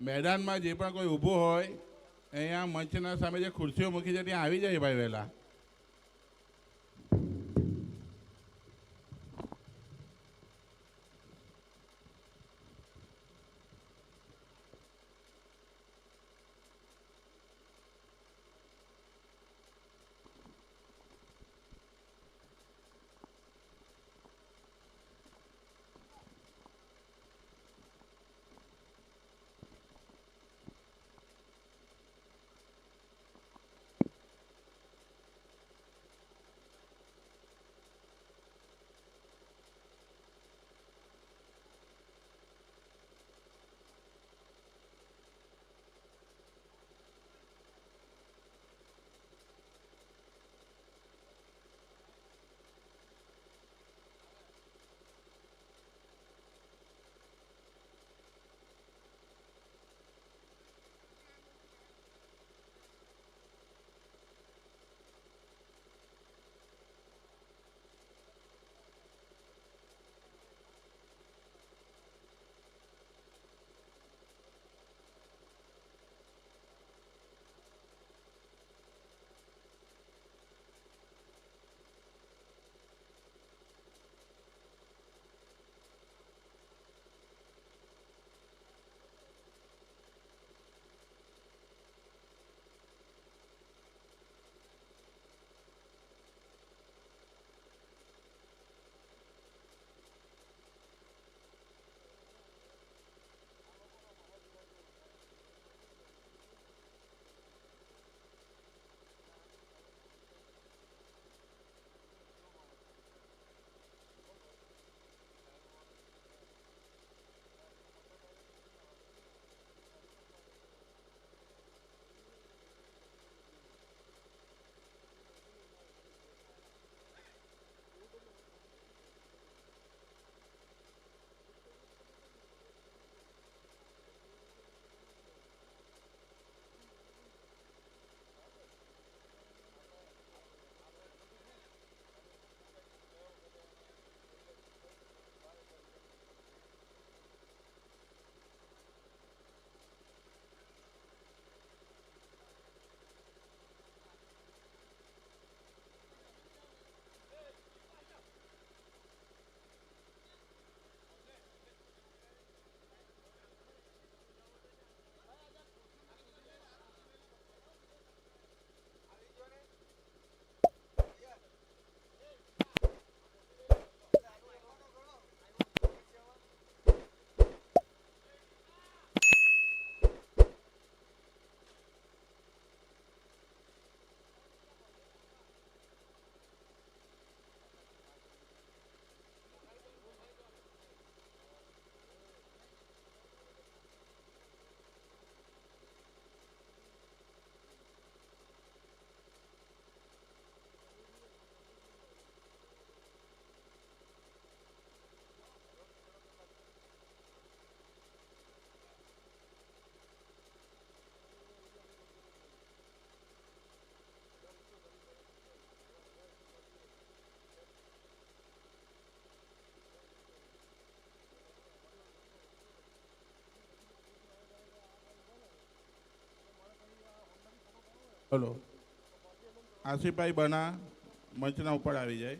મેદાનમાં જે પણ કોઈ ઊભો હોય અહીંયા મંચના સામે જે ખુરશીઓ મૂકી છે ત્યાં આવી જાય ભાઈ વહેલા. હલો, આસિફભાઈ બના મંચના ઉપર આવી જાય.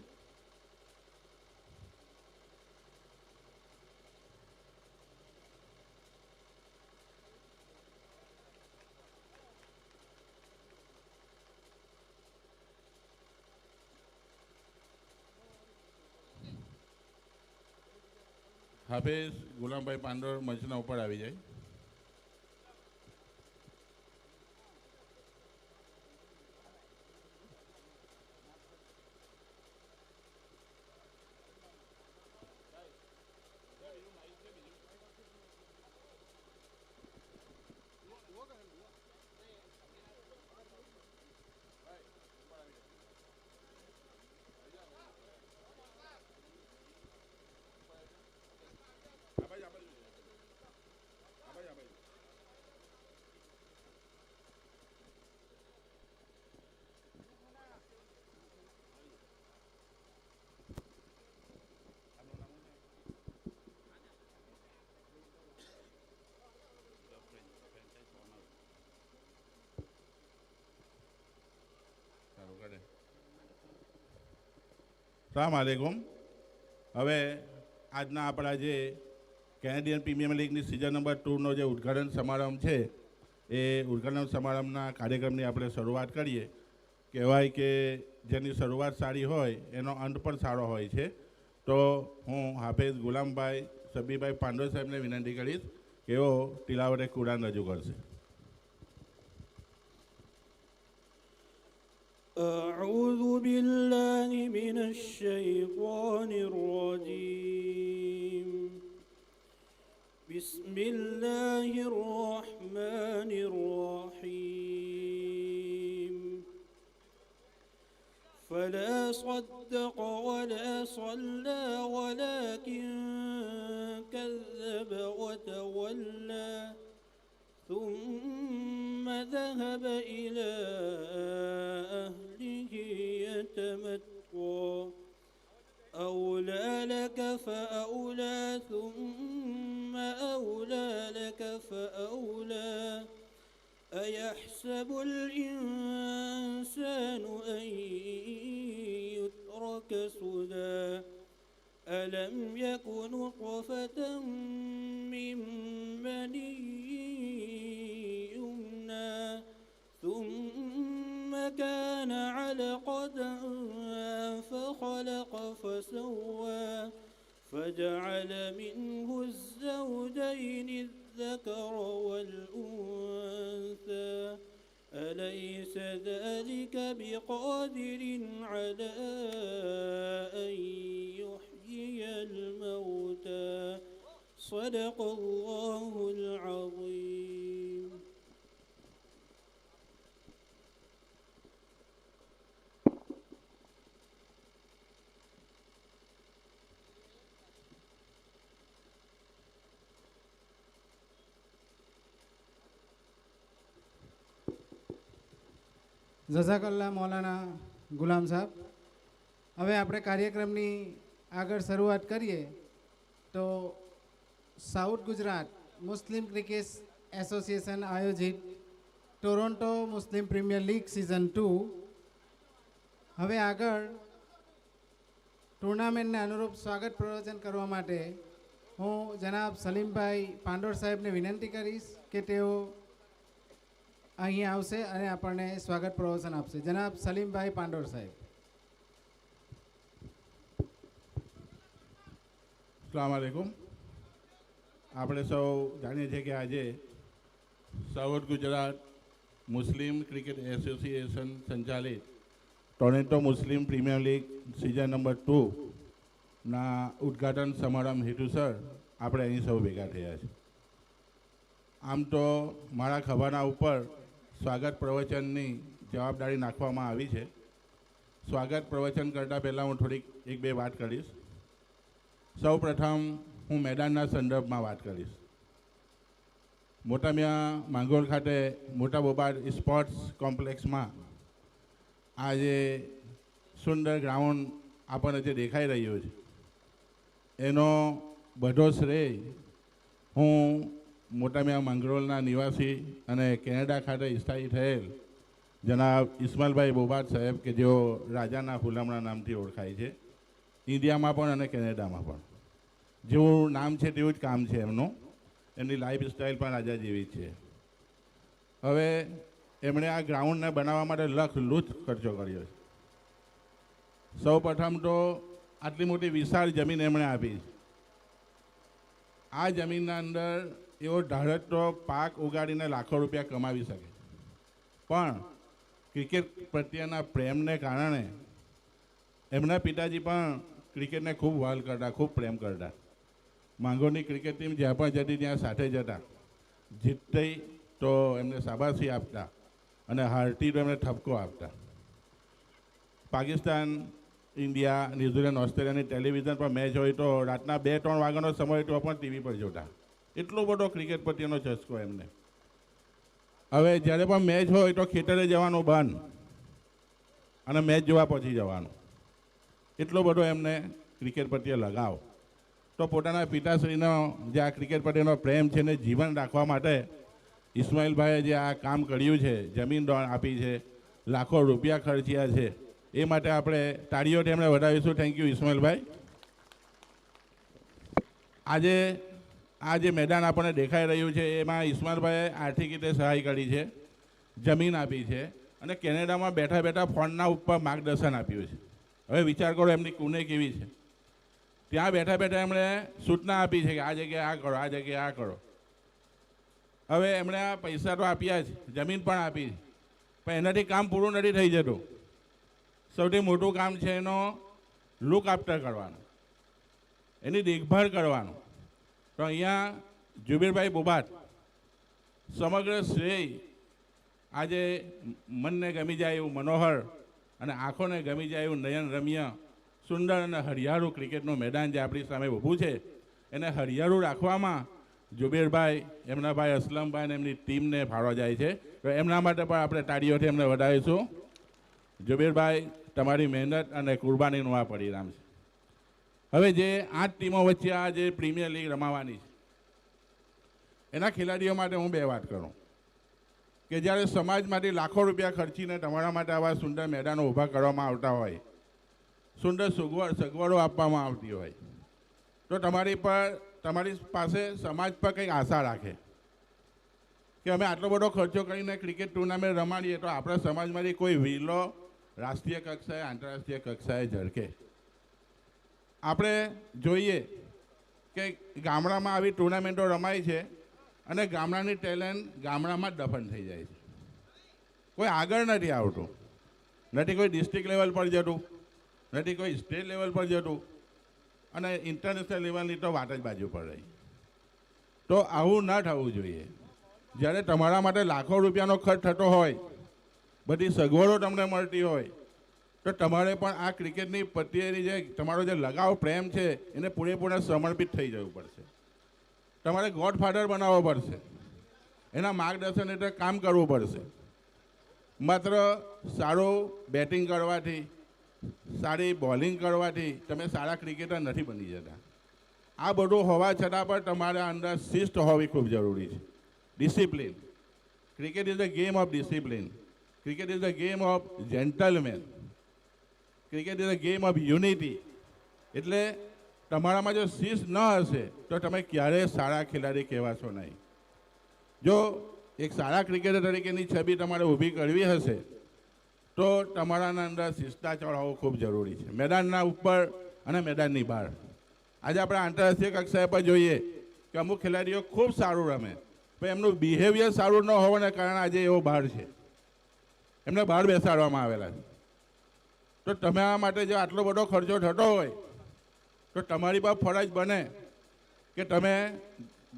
હાફેઝ ગુલામભાઈ પાંડોર મંચના ઉપર આવી જાય. સલામ આલેકુમ. હવે આજના આપણા જે કેનેડિયન પ્રીમિયર લીગની સિઝન નંબર 2નો જે ઉદ્ઘાટન સમારંભ છે એ ઉદ્ઘાટન સમારંભના કાર્યક્રમની આપણે શરૂઆત કરીએ. કહેવાય કે જેની શરૂઆત સારી હોય એનો અંત પણ સારો હોય છે. તો હું હાફિઝ ગુલામભાઈ સબીભાઈ પાંડોર સાહેબને વિનંતી કરીશ કે એઓ તિલાવતે કુરાન રજૂ કરશે. أعوذ بالله من الشيطان الرجيم بسم الله الرحمن الرحيم فلا صدق ولا صلى ولكن كذب وتولى ثم ذهب إلى أهله يتمطى أولى لك فأولى ثم أولى لك فأولى أيحسب الإنسان أن يترك سدى ألم يكن نطفة من مني يمنى ثم كان علقة فخلق فسوى فجعل منه الزوجين الذكر والأنثى أليس ذلك بقادر على أن يحيي الموتى صدق الله العظيم. જઝાકલ્લા મૌલાના ગુલામ સાહેબ. હવે આપણે કાર્યક્રમની આગળ શરૂઆત કરીએ તો south Gujarat Muslim Cricket association આયોજિત Toronto Muslim Premier League season 2 હવે આગળ ટુર્નામેન્ટને અનુરૂપ સ્વાગત પ્રવચન કરવા માટે હું જનાબ સલીમભાઈ પાંડોર સાહેબને વિનંતી કરીશ કે તેઓ અહીં આવશે અને આપણને સ્વાગત પ્રવચન આપશે. જનાબ સલીમભાઈ પાંડોર સાહેબ. અસ્સલામ વાલેકુમ. આપણે સૌ જાણીએ છીએ કે આજે South Gujarat Muslim Cricket Association સંચાલિત Toronto Muslim Premier League season number 2ના ઉદ્ઘાટન સમારંભ હેતુસર આપણે અહીં સૌ ભેગા થયા છે. આમ તો મારા ખભાના ઉપર સ્વાગત પ્રવચનની જવાબદારી નાખવામાં આવી છે. સ્વાગત પ્રવચન કરતાં પહેલાં હું થોડીક એક બે વાત કરીશ. સૌ પ્રથમ હું મેદાનના સંદર્ભમાં વાત કરીશ. મોટામિયા માંગરોળ ખાતે મોટા બોબાદ સ્પોર્ટ્સ કોમ્પ્લેક્સમાં આ જે સુંદર ગ્રાઉન્ડ આપણને જે દેખાઈ રહ્યું છે એનો બધો શ્રેય હું મોટામિયા માંગરોળના નિવાસી અને કેનેડા ખાતે સ્થાયી થયેલ જનાબ ઇસ્માઇલભાઈ બોબાદ સાહેબ કે જેઓ રાજાના હુલામણા નામથી ઓળખાય છે ઇન્ડિયામાં પણ અને કેનેડામાં પણ. જેવું નામ છે તેવું જ કામ છે એમનું. એમની લાઈફ સ્ટાઇલ પણ રાજા જેવી છે. હવે એમણે આ ગ્રાઉન્ડને બનાવવા માટે લખ ખર્ચો કર્યો છે. સૌ પ્રથમ તો આટલી મોટી વિશાળ જમીન એમણે આપી. આ જમીનના અંદર એવો ઢાળતો પાક ઉગાડીને લાખો રૂપિયા કમાવી શકે, પણ ક્રિકેટ પ્રત્યેના પ્રેમને કારણે એમના પિતાજી પણ ક્રિકેટને ખૂબ વહાલ કરતા, ખૂબ પ્રેમ કરતા. માંગરોળની ક્રિકેટ ટીમ જ્યાં પણ જતી ત્યાં સાથે જતા. જીતતી તો એમને શાબાશી આપતા અને હારતી તો એમને ઠપકો આપતા. પાકિસ્તાન, ઇન્ડિયા, ન્યૂઝીલેન્ડ, ઓસ્ટ્રેલિયાની ટેલિવિઝન પર મેચ હોય તો રાતના 2-3 વાગ્યાનો સમય હોય તો પણ ટીવી પર જોતા. એટલો બધો ક્રિકેટ પ્રત્યેનો ચસ્કો એમને. હવે જ્યારે પણ મેચ હોય તો ખેતરે જવાનું બંધ અને મેચ જોવા પહોંચી જવાનું. એટલો બધો એમને ક્રિકેટ પ્રત્યે લગાવ. તો પોતાના પિતાશ્રીનો જે આ ક્રિકેટ પ્રત્યેનો પ્રેમ છે એને જીવન રાખવા માટે ઇસ્માઇલભાઈએ જે આ કામ કર્યું છે, જમીન આપી છે, લાખો રૂપિયા ખર્ચ્યા છે, એ માટે આપણે તાળીઓથી એમને વધાવીશું. થેન્ક યુ ઇસ્માઇલભાઈ. આજે આ જે મેદાન આપણને દેખાઈ રહ્યું છે એમાં ઇસ્માઇલભાઈએ આર્થિક રીતે સહાય કરી છે, જમીન આપી છે અને કેનેડામાં બેઠા બેઠા ફોનના ઉપર માર્ગદર્શન આપ્યું છે. હવે વિચાર કરો એમની કુને કેવી છે. ત્યાં બેઠા બેઠા એમણે સૂચના આપી છે કે આ જગ્યાએ આ કરો, આ જગ્યાએ આ કરો. હવે એમણે આ પૈસા તો આપ્યા જ, જમીન પણ આપી, પણ એનાથી કામ પૂરું નથી થઈ જતું. સૌથી મોટું કામ છે એનો લુક આફ્ટર કરવાનું, એની દેખભાળ કરવાનું. તો અહીંયા જુબીરભાઈ બોબાત સમગ્ર શ્રેય આજે મનને ગમી જાય એવું મનોહર અને આંખોને ગમી જાય એવું નયન રમ્ય સુંદર અને હરિયાળું ક્રિકેટનું મેદાન જે આપણી સામે ઊભું છે એને હરિયાળું રાખવામાં જુબેરભાઈ, એમના ભાઈ અસલમભાઈ અને એમની ટીમને ફાળો જાય છે. તો એમના માટે પણ આપણે તાળીઓથી એમને વધાવીશું. જુબેરભાઈ, તમારી મહેનત અને કુરબાનીનું આ પરિણામ છે. હવે જે 8 ટીમો વચ્ચે આ જે પ્રીમિયર લીગ રમાવાની છે એના ખેલાડીઓ માટે હું 2 વાત કરું કે જ્યારે સમાજમાંથી લાખો રૂપિયા ખર્ચીને તમારા માટે આવા સુંદર મેદાનો ઊભા કરવામાં આવતા હોય, સુંદર સગવડો આપવામાં આવતી હોય, તો તમારી પાસે સમાજ પર કંઈક આશા રાખે કે અમે આટલો બધો ખર્ચો કરીને ક્રિકેટ ટુર્નામેન્ટ રમાડીએ તો આપણા સમાજમાંથી કોઈ વીરો રાષ્ટ્રીય કક્ષાએ, આંતરરાષ્ટ્રીય કક્ષાએ ઝળકે. આપણે જોઈએ કે ગામડામાં આવી ટુર્નામેન્ટો રમાય છે અને ગામડાની ટેલેન્ટ ગામડામાં જ દફન થઈ જાય છે. કોઈ આગળ નથી આવતું, નથી કોઈ ડિસ્ટ્રિક્ટ લેવલ પર જતું, નથી કોઈ સ્ટેટ લેવલ પર જતું અને ઇન્ટરનેશનલ લેવલની તો વાત જ બાજુ પર રહી. તો આવું ન થવું જોઈએ. જ્યારે તમારા માટે લાખો રૂપિયાનો ખર્ચ થતો હોય, બધી સગવડો તમને મળતી હોય, તો તમારે પણ આ ક્રિકેટની પ્રત્યેની જે તમારો જે લગાવ પ્રેમ છે એને પૂરેપૂરા સમર્પિત થઈ જવું પડશે. તમારે ગોડફાધર બનાવવો પડશે, એના માર્ગદર્શન હેઠળ કામ કરવું પડશે. માત્ર સારું બેટિંગ કરવાથી, સારી બોલિંગ કરવાથી તમે સારા ક્રિકેટર નથી બની જતા. આ બધું હોવા છતાં પણ તમારા અંદર શિસ્ત હોવી ખૂબ જરૂરી છે. Discipline. Cricket is the game of discipline. Cricket is the game of gentleman. Cricket is the game of unity. એટલે તમારામાં જો શિસ્ત ન હશે તો તમે ક્યારેય સારા ખેલાડી કહેવાશો નહીં. જો એક સારા ક્રિકેટર તરીકેની છબી તમારે ઊભી કરવી હશે તો તમારા અંદર શિસ્તાચાર હોવો ખૂબ જરૂરી છે, મેદાનના ઉપર અને મેદાનની બહાર. આજે આપણે આંતરરાષ્ટ્રીય કક્ષાએ પર જોઈએ કે અમુક ખેલાડીઓ ખૂબ સારું રમે, પણ એમનું બિહેવિયર સારું ન હોવાને કારણે આજે એવો બહાર છે, એમને બહાર બેસાડવામાં આવેલા છે. તો તમારા માટે જો આટલો બધો ખર્ચો થતો હોય તો તમારી પર ફરજ બને કે તમે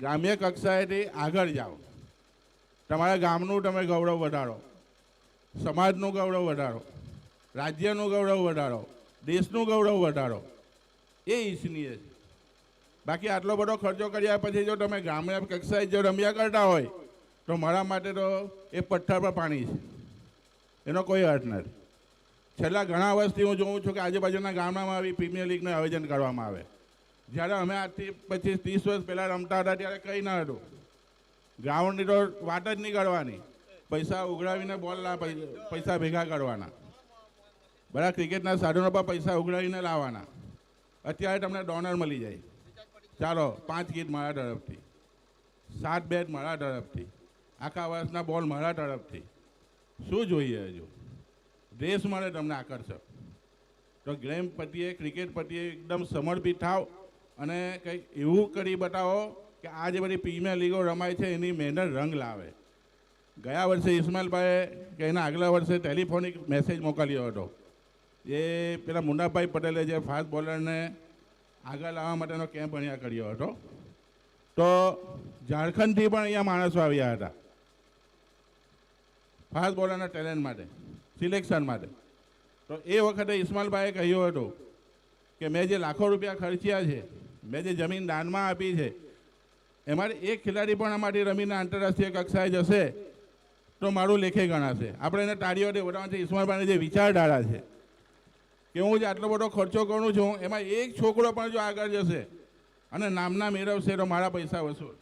ગ્રામ્ય કક્ષાએથી આગળ જાઓ, તમારા ગામનું તમે ગૌરવ વધારો, સમાજનું ગૌરવ વધારો, રાજ્યનું ગૌરવ વધારો, દેશનું ગૌરવ વધારો. એ ઈચ્છનીય છે. બાકી આટલો બધો ખર્ચો કર્યા પછી જો તમે ગ્રામ્ય કક્ષાએ જો રમ્યા કરતા હોય તો મારા માટે તો એ પથ્થર પર પાણી છે, એનો કોઈ અર્થ નથી. છેલ્લા ઘણા વર્ષથી હું જોઉં છું કે આજુબાજુના ગામડામાં આવી પ્રીમિયર લીગનું આયોજન કરવામાં આવે. જ્યારે અમે આજથી 25-30 વર્ષ પહેલાં રમતા હતા ત્યારે કંઈ ન હતું. ગ્રાઉન્ડની તો વાત જ નહીં કરવાની, પૈસા ઉઘરાવીને બોલના પૈસા ભેગા કરવાના, બધા ક્રિકેટના સાધનો પર પૈસા ઉઘરાવીને લાવવાના. અત્યારે તમને ડોનર મળી જાય, ચાલો 5 કિટ મારા તરફથી, 7 બેટ મારા તરફથી, આખા વર્ષના બોલ મારા તરફથી. શું જોઈએ હજુ? દેશ મળે તમને આકર્ષક. તો ગેમ પ્રત્યે, ક્રિકેટ પ્રત્યે એકદમ સમર્પિત થાવ અને કંઈક એવું કરી બતાવો કે આ જે બધી પ્રીમિયર લીગો રમાય છે એની મહેનત રંગ લાવે. ગયા વર્ષે ઇસ્માઇલભાઈએ કે એના આગલા વર્ષે ટેલિફોનિક મેસેજ મોકલ્યો હતો. એ પેલા મુન્નાભાઈ પટેલે જે ફાસ્ટ બોલરને આગળ લાવવા માટેનો કેમ્પ અહીંયા કર્યો હતો. તો ઝારખંડથી પણ અહીંયા માણસો આવ્યા હતા ફાસ્ટ બોલરના ટેલેન્ટ માટે, સિલેક્શન માટે. તો એ વખતે ઇસ્માઇલભાઈએ કહ્યું હતું કે મેં જે લાખો રૂપિયા ખર્ચ્યા છે, મેં જે જમીન દાનમાં આપી છે, એમાંથી એક ખેલાડી પણ અમારી રમીને આંતરરાષ્ટ્રીય કક્ષાએ જશે તો મારું લેખે ગણાશે. આપણે એને તાળીઓથી વધારવાથી ઇસ્માઇલભાઈને જે વિચારધારા છે કે હું જે આટલો બધો ખર્ચો કરું છું એમાં એક છોકરો પણ જો આગળ જશે અને નામના મેળવશે તો મારા પૈસા વસૂલ.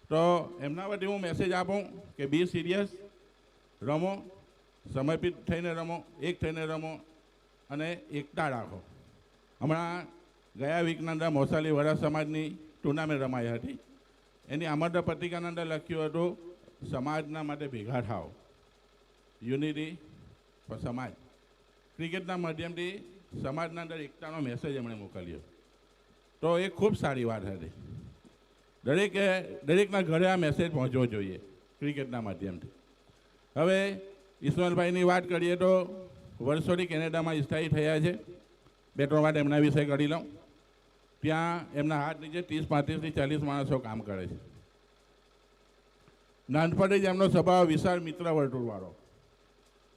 તો એમના વતી હું મેસેજ આપું કે બી સિરિયસ, રમો સમર્પિત થઈને રમો, એક થઈને રમો અને એકતા રાખો. હમણાં ગયા વીકના અંદર મોસાલી વડા સમાજની ટુર્નામેન્ટ રમાઈ હતી. એની આમંત્રણ પત્રિકાના અંદર લખ્યું હતું સમાજના માટે ભેગા થાવ, યુનિટી ફોર સમાજ. ક્રિકેટના માધ્યમથી સમાજના અંદર એકતાનો મેસેજ એમણે મોકલ્યો. તો એ ખૂબ સારી વાત હતી. દરેકના ઘરે આ મેસેજ પહોંચવો જોઈએ ક્રિકેટના માધ્યમથી. હવે ઇસ્માઇલભાઈની વાત કરીએ તો વર્ષોથી કેનેડામાં સ્થાયી થયા છે. 2-3 વાત એમના વિશે કરી લઉં. ત્યાં એમના હાથ નીચે 30, 35 થી 40 માણસો કામ કરે છે. નાનપણથી જ એમનો સ્વભાવ વિશાળ મિત્ર વર્તુળવાળો.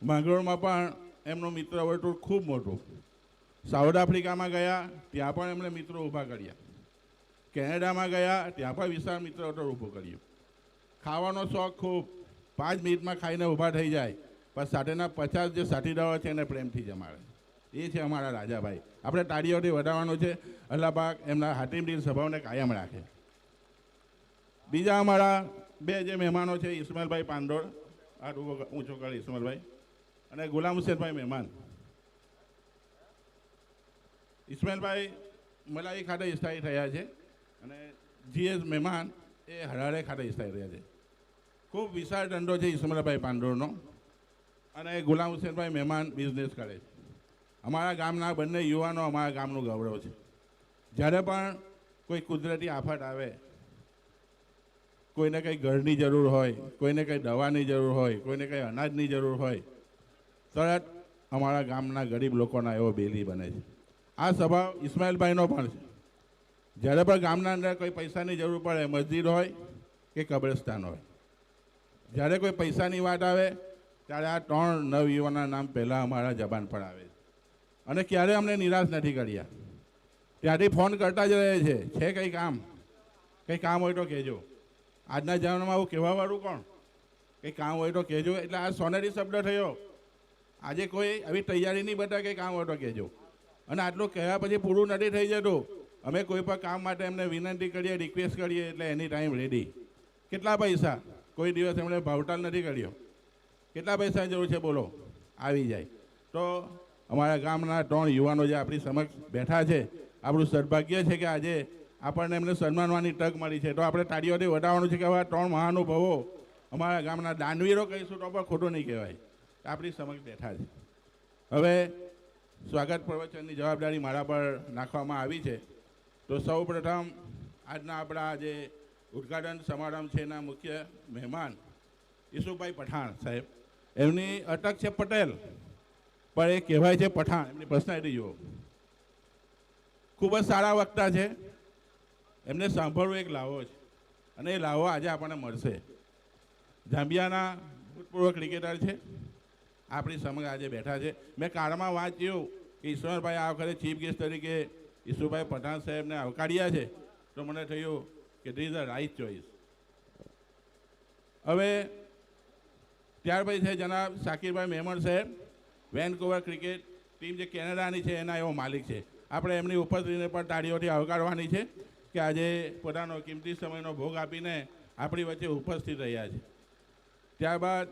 માંગરોળમાં પણ એમનું મિત્ર વર્તુળ ખૂબ મોટું. સાઉથ આફ્રિકામાં ગયા ત્યાં પણ એમણે મિત્રો ઊભા કર્યા. કેનેડામાં ગયા ત્યાં પણ વિશાળ મિત્ર વર્તુળ ઊભું કર્યું. ખાવાનો શોખ ખૂબ. 5 મિનિટમાં ખાઈને ઊભા થઈ જાય, પણ સાથેના 50 જે સાથીદારો છે એને પ્રેમથી જમાડે. એ છે અમારા રાજાભાઈ. આપણે તાળીઓથી વધારવાનું છે. અલ્લાહપાક એમના હાટીમદીન સ્વભાવને કાયમ રાખે. બીજા અમારા 2 જે મહેમાનો છે, ઇસ્માઇલભાઈ પાંડોળ, આ ઊંચો કરે ઇસ્માઇલભાઈ, અને ગુલામ હુસેનભાઈ મહેમાન. ઇસ્માઇલભાઈ મલાઈ ખાતે સ્થાયી થયા છે અને જીએસ મહેમાન એ હરારે ખાતે સ્થાયી રહ્યા છે. ખૂબ વિશાળ ધંધો છે ઇસ્માઇલભાઈ પાંડોળનો, અને ગુલામ હુસેનભાઈ મહેમાન બિઝનેસ કરે છે. અમારા ગામના બંને યુવાનો અમારા ગામનું ગૌરવ છે. જ્યારે પણ કોઈ કુદરતી આફત આવે, કોઈને કંઈ ઘરની જરૂર હોય, કોઈને કંઈ દવાની જરૂર હોય, કોઈને કંઈ અનાજની જરૂર હોય, તરત અમારા ગામના ગરીબ લોકોના એવો બેલી બને છે. આ સ્વભાવ ઇસ્માઇલભાઈનો પણ છે. જ્યારે પણ ગામના અંદર કોઈ પૈસાની જરૂર પડે, મસ્જિદ હોય કે કબ્રસ્તાન હોય, જ્યારે કોઈ પૈસાની વાત આવે ત્યારે આ 3 નવયુવાનના નામ પહેલાં અમારા જબાન પર આવે છે. અને ક્યારે અમને નિરાશ નથી કર્યા. ત્યાંથી ફોન કરતા જ રહે છે કંઈ કામ હોય તો કહેજો. આજના જમાનામાં આવું કહેવાવાળું કોણ? કંઈ કામ હોય તો કહેજો. એટલે આ સોનેરી શબ્દ થયો. આજે કોઈ આવી તૈયારી નહીં બતાવે કે કામ હોય તો કહેજો. અને આટલું કહેવા પછી પૂરું નથી થઈ જતું. અમે કોઈ પણ કામ માટે એમને વિનંતી કરીએ, રિક્વેસ્ટ કરીએ એટલે એની ટાઈમ રેડી. કેટલા પૈસા? કોઈ દિવસ એમણે ભાવતાલ નથી કર્યો. કેટલા પૈસાની જરૂર છે બોલો, આવી જાય. તો અમારા ગામના 3 યુવાનો જે આપણી સમક્ષ બેઠા છે, આપણું સદભાગ્ય છે કે આજે આપણને એમને સન્માનવાની તક મળી છે. તો આપણે તાળીઓથી વધારવાનું છે કે આવા 3 મહાનુભાવો અમારા ગામના દાનવીરો કહીશું તો પણ ખોટું નહીં કહેવાય, આપણી સમક્ષ બેઠા છે. હવે સ્વાગત પ્રવચનની જવાબદારી મારા પર નાખવામાં આવી છે. તો સૌ પ્રથમ આજના આપણા જે ઉદ્ઘાટન સમારંભ છે એના મુખ્ય મહેમાન ઈસુભાઈ પઠાણ સાહેબ. એમની અટક છે પટેલ, પણ એ કહેવાય છે પઠાણ. એમની પર્સનાલિટી જુઓ. ખૂબ જ સારા વક્તા છે. એમને સાંભળવું એક લાવો છે, અને એ લાવો આજે આપણને મળશે. જાંબિયાના ભૂતપૂર્વ ક્રિકેટર છે, આપણી સમક્ષ આજે બેઠા છે. મેં કારમાં વાંચ્યું કે ઈશ્વરભાઈ આ વખતે ચીફ ગેસ્ટ તરીકે ઈસુભાઈ પઠાણ સાહેબને આવકાર્યા છે. તો મને થયું કે this is the right choice. હવે ત્યાર પછી છે જનાબ શાકિરભાઈ મેમણ સાહેબ, વેનકુવર ક્રિકેટ ટીમ જે કેનેડાની છે એના એવો માલિક છે. આપણે એમની ઉપસ્થિતિને પણ તાળીઓથી આવકારવાની છે કે આજે પોતાનો કિંમતી સમયનો ભોગ આપીને આપણી વચ્ચે ઉપસ્થિત રહ્યા છે. ત્યારબાદ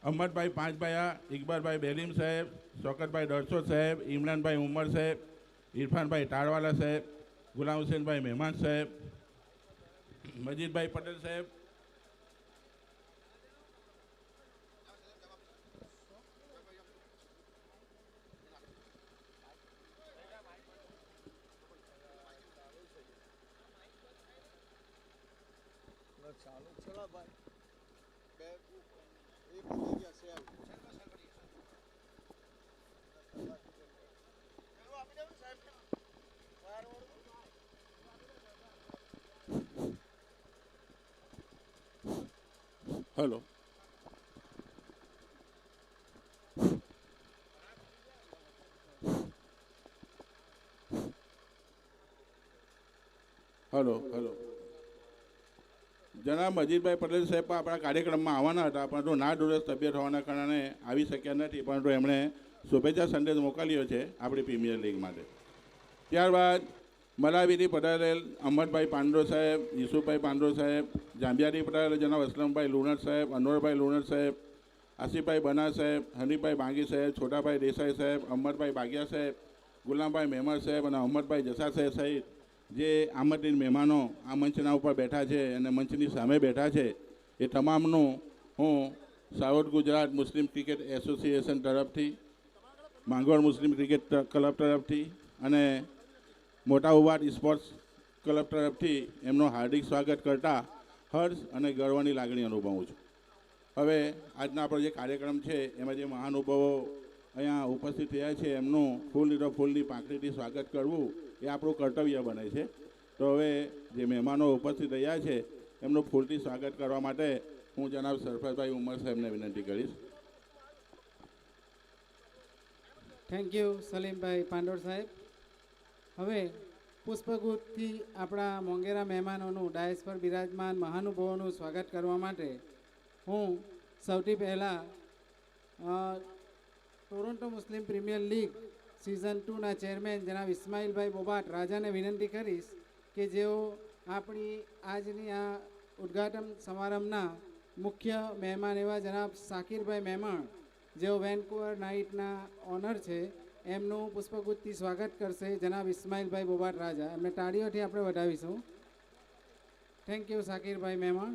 અહમદભાઈ પાંચભાયા, ઇકબાલભાઈ બેલીમ સાહેબ, શોકતભાઈ દરસોદ સાહેબ, ઇમરાનભાઈ ઉમર સાહેબ, ઇરફાનભાઈ તારવાલા સાહેબ, ગુલામ હુસેનભાઈ મહેમાન સાહેબ, મજીદભાઈ પટેલ સાહેબ, હેલો, હેલો હેલો. જનાબ મજીદભાઈ પટેલ સાહેબ આપણા કાર્યક્રમમાં આવવાના હતા, પરંતુ ના દુરસ્ત તબિયત હોવાના કારણે આવી શક્યા નથી, પરંતુ એમણે શુભેચ્છા સંદેશ મોકલ્યો છે આપણી પ્રીમિયર લીગ માટે. ત્યારબાદ મલાવીથી પટેલ અહમદભાઈ પાંડો સાહેબ, યુસુફભાઈ પાંડો સાહેબ, જાંબિયાથી પટેલ જનાબ અસલમભાઈ લુણર સાહેબ, અનવરભાઈ લુણર સાહેબ, આસિફભાઈ બના સાહેબ, હનીફભાઈ બાંગી સાહેબ, છોટાભાઈ દેસાઈ સાહેબ, અમરભાઈ બાગિયા સાહેબ, ગુલામભાઈ મેમર સાહેબ અને અહમદભાઈ જસા સાહેબ સહિત જે આમંત્રિત મહેમાનો આ મંચના ઉપર બેઠા છે અને મંચની સામે બેઠા છે એ તમામનું હું south Gujarat Muslim Cricket association તરફથી, માંગરોળ મુસ્લિમ ક્રિકેટ ક્લબ તરફથી અને મોટા ઉવાડ સ્પોર્ટ્સ ક્લબ તરફથી એમનું હાર્દિક સ્વાગત કરતા હર્ષ અને ગર્વની લાગણી અનુભવું છું. હવે આજના આપણો જે કાર્યક્રમ છે એમાં જે મહાનુભાવો અહીંયા ઉપસ્થિત થયા છે એમનું ફૂલની પાંખડીથી સ્વાગત કરવું એ આપણું કર્તવ્ય બને છે. તો હવે જે મહેમાનો ઉપસ્થિત રહ્યા છે એમનું ફૂલથી સ્વાગત કરવા માટે હું જનાબ સરફરાજભાઈ ઉમર સાહેબને વિનંતી કરીશ. થેન્ક યુ સલીમભાઈ પાંડોર સાહેબ. હવે પુષ્પગુચ્છથી આપણા મોંઘેરા મહેમાનોનું ડાયસ પર બિરાજમાન મહાનુભાવોનું સ્વાગત કરવા માટે હું સૌથી પહેલાં Toronto Muslim Premier League season 2ના ચેરમેન જનાબ ઇસ્માઇલભાઈ બોબાટ રાજાને વિનંતી કરીશ કે જેઓ આપણી આજની આ ઉદ્ઘાટન સમારંભના મુખ્ય મહેમાન એવા જનાબ સાકિરભાઈ મહેમણ જેઓ વેનકુવર નાઇટના ઓનર છે એમનું પુષ્પગુચ્છથી સ્વાગત કરશે જનાબ ઇસ્માઇલભાઈ બોબાટ રાજા. એમને તાળીઓથી આપણે વધાવીશું. Thank you સાકિરભાઈ મહેમણ.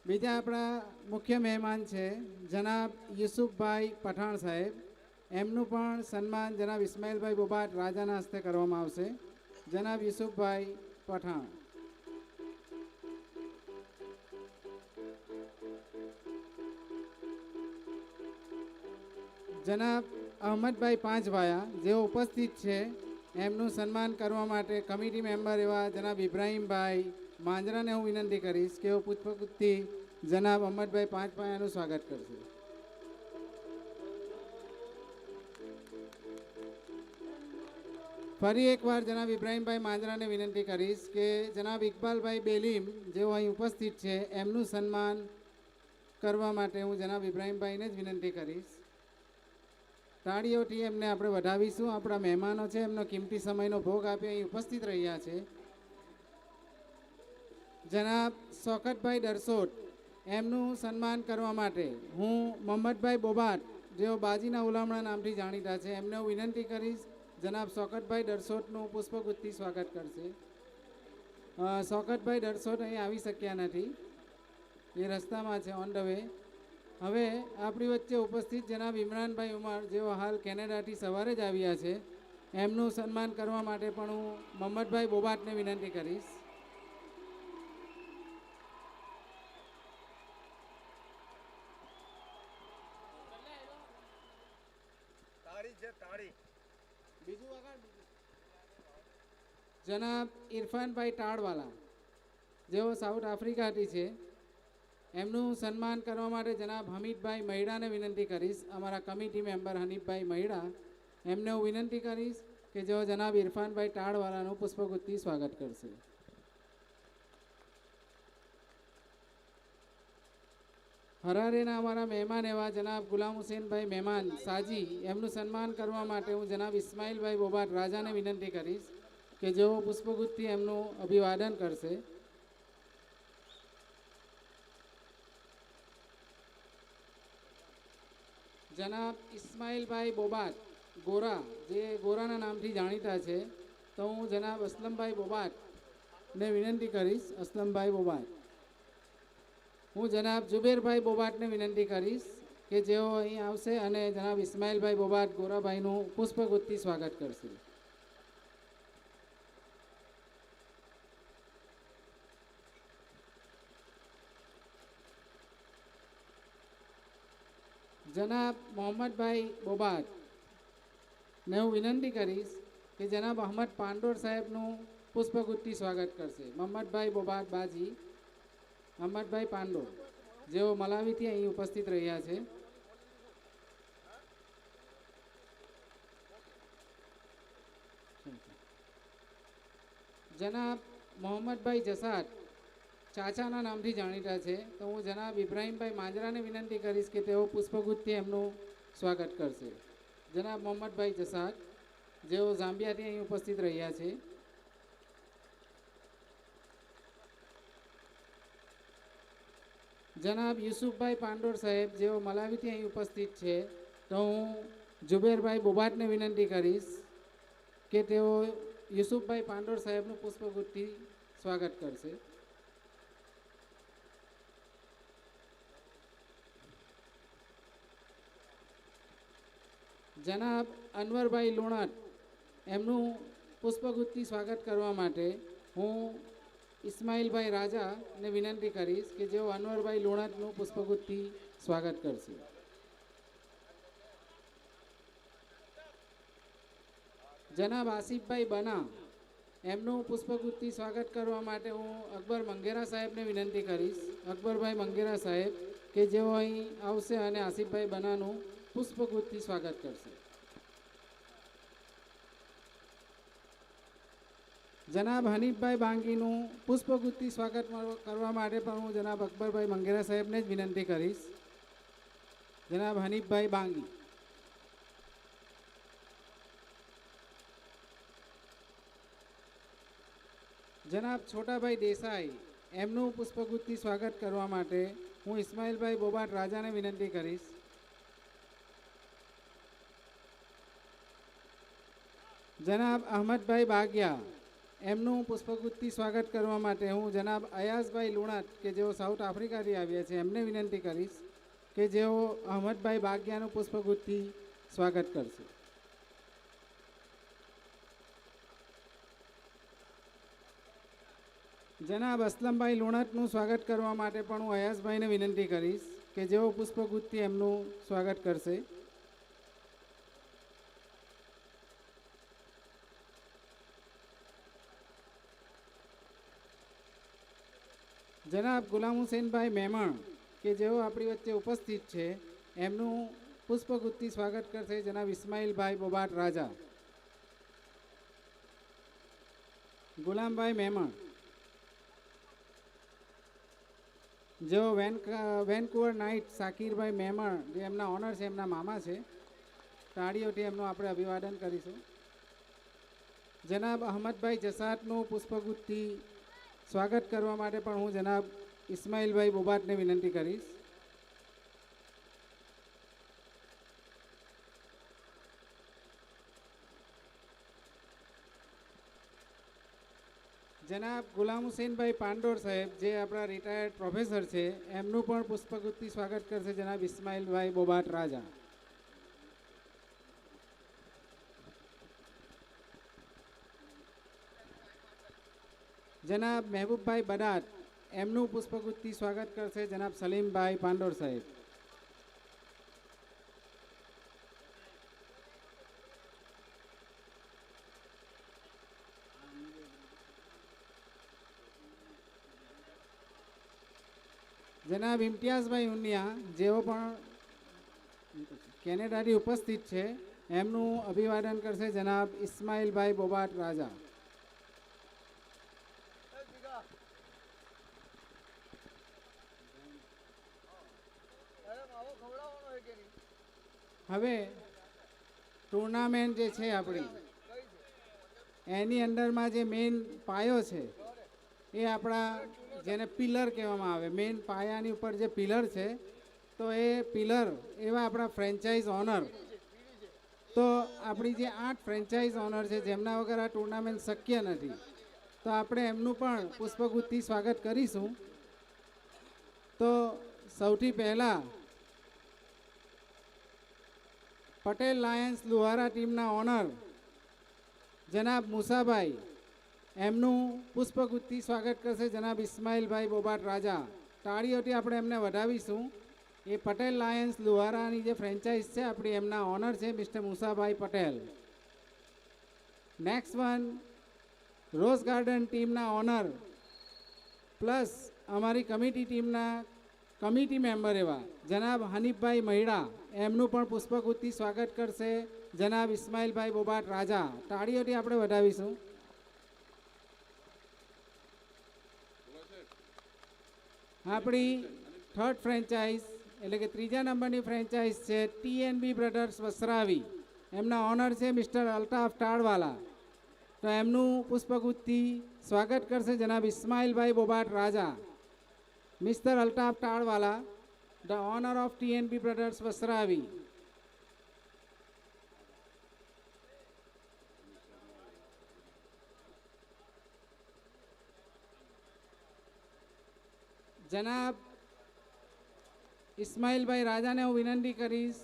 બીજા આપણા મુખ્ય મહેમાન છે જનાબ યુસુફભાઈ પઠાણ સાહેબ. એમનું પણ સન્માન જનાબ ઇસ્માઇલભાઈ બોબાટ રાજાના હસ્તે કરવામાં આવશે. જનાબ યુસુફભાઈ પઠાણ. જનાબ અહમદભાઈ પાંચભાયા જેઓ ઉપસ્થિત છે એમનું સન્માન કરવા માટે કમિટી મેમ્બર એવા જનાબ ઇબ્રાહીમભાઈ માંજરાને હું વિનંતી કરીશ કે પુષ્પગુચ્છથી જનાબ અહમદભાઈ પાંચભાયાનું સ્વાગત કરશે. ફરી એકવાર જનાબ ઇબ્રાહીમભાઈ માંજરાને વિનંતી કરીશ કે જનાબ ઇકબાલભાઈ બેલીમ જેઓ અહીં ઉપસ્થિત છે એમનું સન્માન કરવા માટે હું જનાબ ઇબ્રાહીમભાઈને જ વિનંતી કરીશ. તાળીઓથી એમને આપણે વધાવીશું. આપણા મહેમાનો છે એમનો કિંમતી સમયનો ભોગ આપી અહીં ઉપસ્થિત રહ્યા છે. જનાબ શોકતભાઈ દરસોટ એમનું સન્માન કરવા માટે હું મોહમ્મદભાઈ બોબાટ જેઓ બાજીના ઉલામણા નામથી જાણીતા છે એમને હું વિનંતી કરીશ જનાબ શોકતભાઈ દરસોટનું પુષ્પગુચ્છથી સ્વાગત કરશે. શોકતભાઈ દરસોટ અહીં આવી શક્યા નથી, એ રસ્તામાં છે, ઓન ધ વે. હવે આપણી વચ્ચે ઉપસ્થિત જનાબ ઇમરાનભાઈ ઉમર જેઓ હાલ કેનેડાથી સવારે જ આવ્યા છે એમનું સન્માન કરવા માટે પણ હું મોહમ્મદભાઈ બોબાટને વિનંતી કરીશ. જનાબ ઇરફાનભાઈ ટાળવાલા જેઓ સાઉથ આફ્રિકાથી છે એમનું સન્માન કરવા માટે જનાબ હમીદભાઈ મહિડાને વિનંતી કરીશ. અમારા કમિટી મેમ્બર હનીફભાઈ મહિડા એમને હું વિનંતી કરીશ કે જેઓ જનાબ ઇરફાનભાઈ ટાળવાલાનું પુષ્પગુચ્છથી સ્વાગત કરશે. હરારેના અમારા મહેમાન એવા જનાબ ગુલામ હુસેનભાઈ મહેમાન સાજી એમનું સન્માન કરવા માટે હું જનાબ ઇસ્માઇલભાઈ બોબાટ રાજાને વિનંતી કરીશ કે જેઓ પુષ્પગુચ્છથી એમનું અભિવાદન કરશે. જનાબ ઇસ્માઇલભાઈ બોબાટ ગોરા જે ગોરાના નામથી જાણીતા છે તો હું જનાબ અસલમભાઈ બોબાટને વિનંતી કરીશ. અસલમભાઈ બોબાટ. હું જનાબ જુબેરભાઈ બોબાટને વિનંતી કરીશ કે જેઓ અહીં આવશે અને જનાબ ઇસ્માઇલભાઈ બોબાટ ગોરાભાઈનું પુષ્પગુચ્છથી સ્વાગત કરશે. જનાબ મોહમ્મદભાઈ બોબાટ ને હું વિનંતી કરીશ કે જનાબ અહમદ પાંડોર સાહેબનું પુષ્પગુચ્છથી સ્વાગત કરશે. મોહમ્મદભાઈ બોબાટ બાજી, અહમદભાઈ પાંડોર જેઓ મલાવીથી અહીં ઉપસ્થિત રહ્યા છે. જનાબ મોહમ્મદભાઈ જસાદ ચાચાના નામથી જાણીતા છે તો હું જનાબ ઇબ્રાહીમભાઈ માંજરાને વિનંતી કરીશ કે તેઓ પુષ્પગુચ્છથી એમનું સ્વાગત કરશે. જનાબ મોહમ્મદભાઈ જસાદ જેઓ ઝામ્બિયાથી અહીં ઉપસ્થિત રહ્યા છે. જનાબ યુસુફભાઈ પાંડોર સાહેબ જેઓ મલાવીથી અહીં ઉપસ્થિત છે, તો હું જુબેરભાઈ બોબાટને વિનંતી કરીશ કે તેઓ યુસુફભાઈ પાંડોર સાહેબનું પુષ્પગુચ્છથી સ્વાગત કરશે. જનાબ અનવરભાઈ લુણટ એમનું પુષ્પગુચ્છથી સ્વાગત કરવા માટે હું ઇસ્માઇલભાઈ રાજાને વિનંતી કરીશ કે જેઓ અનવરભાઈ લુણટનું પુષ્પગુચ્છથી સ્વાગત કરશે. જનાબ આસિફભાઈ બના એમનું પુષ્પગુચ્છથી સ્વાગત કરવા માટે હું અકબર મંગેરા સાહેબને વિનંતી કરીશ, અકબરભાઈ મંગેરા સાહેબ કે જેઓ અહીં આવશે અને આસિફભાઈ બનાનું પુષ્પગુચ્છથી સ્વાગત કરશે. જનાબ હનીફભાઈ બાંગીનું પુષ્પગુચ્છથી સ્વાગત કરવા માટે પણ હું જનાબ અકબરભાઈ મંગેરા સાહેબને જ વિનંતી કરીશ. જનાબ હનીફભાઈ બાંગી. જનાબ છોટાભાઈ દેસાઈ એમનું પુષ્પગુચ્છથી સ્વાગત કરવા માટે હું ઇસ્માઇલભાઈ બોબાટ રાજાને વિનંતી કરીશ. જનાબ અહમદભાઈ બાગિયા એમનું પુષ્પગુચ્છથી સ્વાગત કરવા માટે હું જનાબ અયાઝભાઈ લુણટ કે જેઓ સાઉથ આફ્રિકાથી આવ્યા છે એમને વિનંતી કરીશ કે જેઓ અહમદભાઈ બાગિયાનું પુષ્પગુચ્છથી સ્વાગત કરશે. જનાબ અસલમભાઈ લુણટનું સ્વાગત કરવા માટે પણ હું અયાઝભાઈને વિનંતી કરીશ કે જેઓ પુષ્પગુચ્છથી એમનું સ્વાગત કરશે. જનાબ ગુલામ હુસેનભાઈ મેમણ કે જેઓ આપણી વચ્ચે ઉપસ્થિત છે એમનું પુષ્પગુચ્છથી સ્વાગત કરશે જનાબ ઇસ્માઇલભાઈ બોબાટ રાજા. ગુલામભાઈ મેમણ જેઓ વેનકુવર નાઇટ સાકીરભાઈ મેમણ જે એમના ઓનર છે, એમના મામા છે, તાળીઓથી એમનું આપણે અભિવાદન કરીશું. જનાબ અહમદભાઈ જસાતનું પુષ્પગુચ્છથી સ્વાગત કરવા માટે પણ હું જનાબ ઇસ્માઇલભાઈ બોબાટને વિનંતી કરીશ. જનાબ ગુલામ હુસેનભાઈ પાંડોર સાહેબ જે આપણા રિટાયર્ડ પ્રોફેસર છે એમનું પણ પુષ્પગુચ્છથી સ્વાગત કરશે જનાબ ઇસ્માઇલભાઈ બોબાટ રાજા. જનાબ મહેબૂબભાઈ બડાટ એમનું પુષ્પગુચ્છથી સ્વાગત કરશે જનાબ સલીમભાઈ પાંડોર સાહેબ. જનાબ ઇમ્તિયાઝભાઈ ઉનિયા જેઓ પણ કેનેડાથી ઉપસ્થિત છે એમનું અભિવાદન કરશે જનાબ ઇસ્માઇલભાઈ બોબાટ રાજા. હવે ટુર્નામેન્ટ જે છે આપણી એની અંદરમાં જે મેઇન પાયો છે એ આપણા જેને પિલર કહેવામાં આવે, મેઇન પાયાની ઉપર જે પિલર છે તો એ પિલર એવા આપણા ફ્રેન્ચાઇઝ ઓનર. તો આપણી જે 8 ફ્રેન્ચાઇઝ ઓનર છે જેમના વગર આ ટુર્નામેન્ટ શક્ય નથી, તો આપણે એમનું પણ પુષ્પગુચ્છથી સ્વાગત કરીશું. તો સૌથી પહેલાં પટેલ લાયન્સ લુહારા ટીમના ઓનર જનાબ મુસાભાઈ એમનું પુષ્પગુચ્છથી સ્વાગત કરશે જનાબ ઇસ્માઇલભાઈ બોબાટ રાજા. તાળીઓથી આપણે એમને વધાવીશું. એ પટેલ લાયન્સ લુહારાની જે ફ્રેન્ચાઇઝ છે આપણી એમના ઓનર છે mister Musabhai Patel. Next one Rose Garden ટીમના ઓનર પ્લસ અમારી કમિટી ટીમના કમિટી મેમ્બર એવા જનાબ હનીફભાઈ મહિડા એમનું પણ પુષ્પગુચ્છથી સ્વાગત કરશે જનાબ ઇસ્માઇલભાઈ બોબાટ રાજા. તાળીઓથી આપણે વધાવીશું. આપણી થર્ડ ફ્રેન્ચાઇઝ એટલે કે ત્રીજા નંબરની ફ્રેન્ચાઇઝ છે TNB બ્રધર્સ વસરાવી. એમના ઓનર છે મિસ્ટર અલ્તાફ ટાળવાલા. તો એમનું પુષ્પગુચ્છથી સ્વાગત કરશે જનાબ ઇસ્માઇલભાઈ બોબાટ રાજા. Mr. Altaf Tadwala, the owner of TNB Brothers Vasravi. જનાબ ઇસ્માઇલભાઈ રાજાને હું વિનંતી કરીશ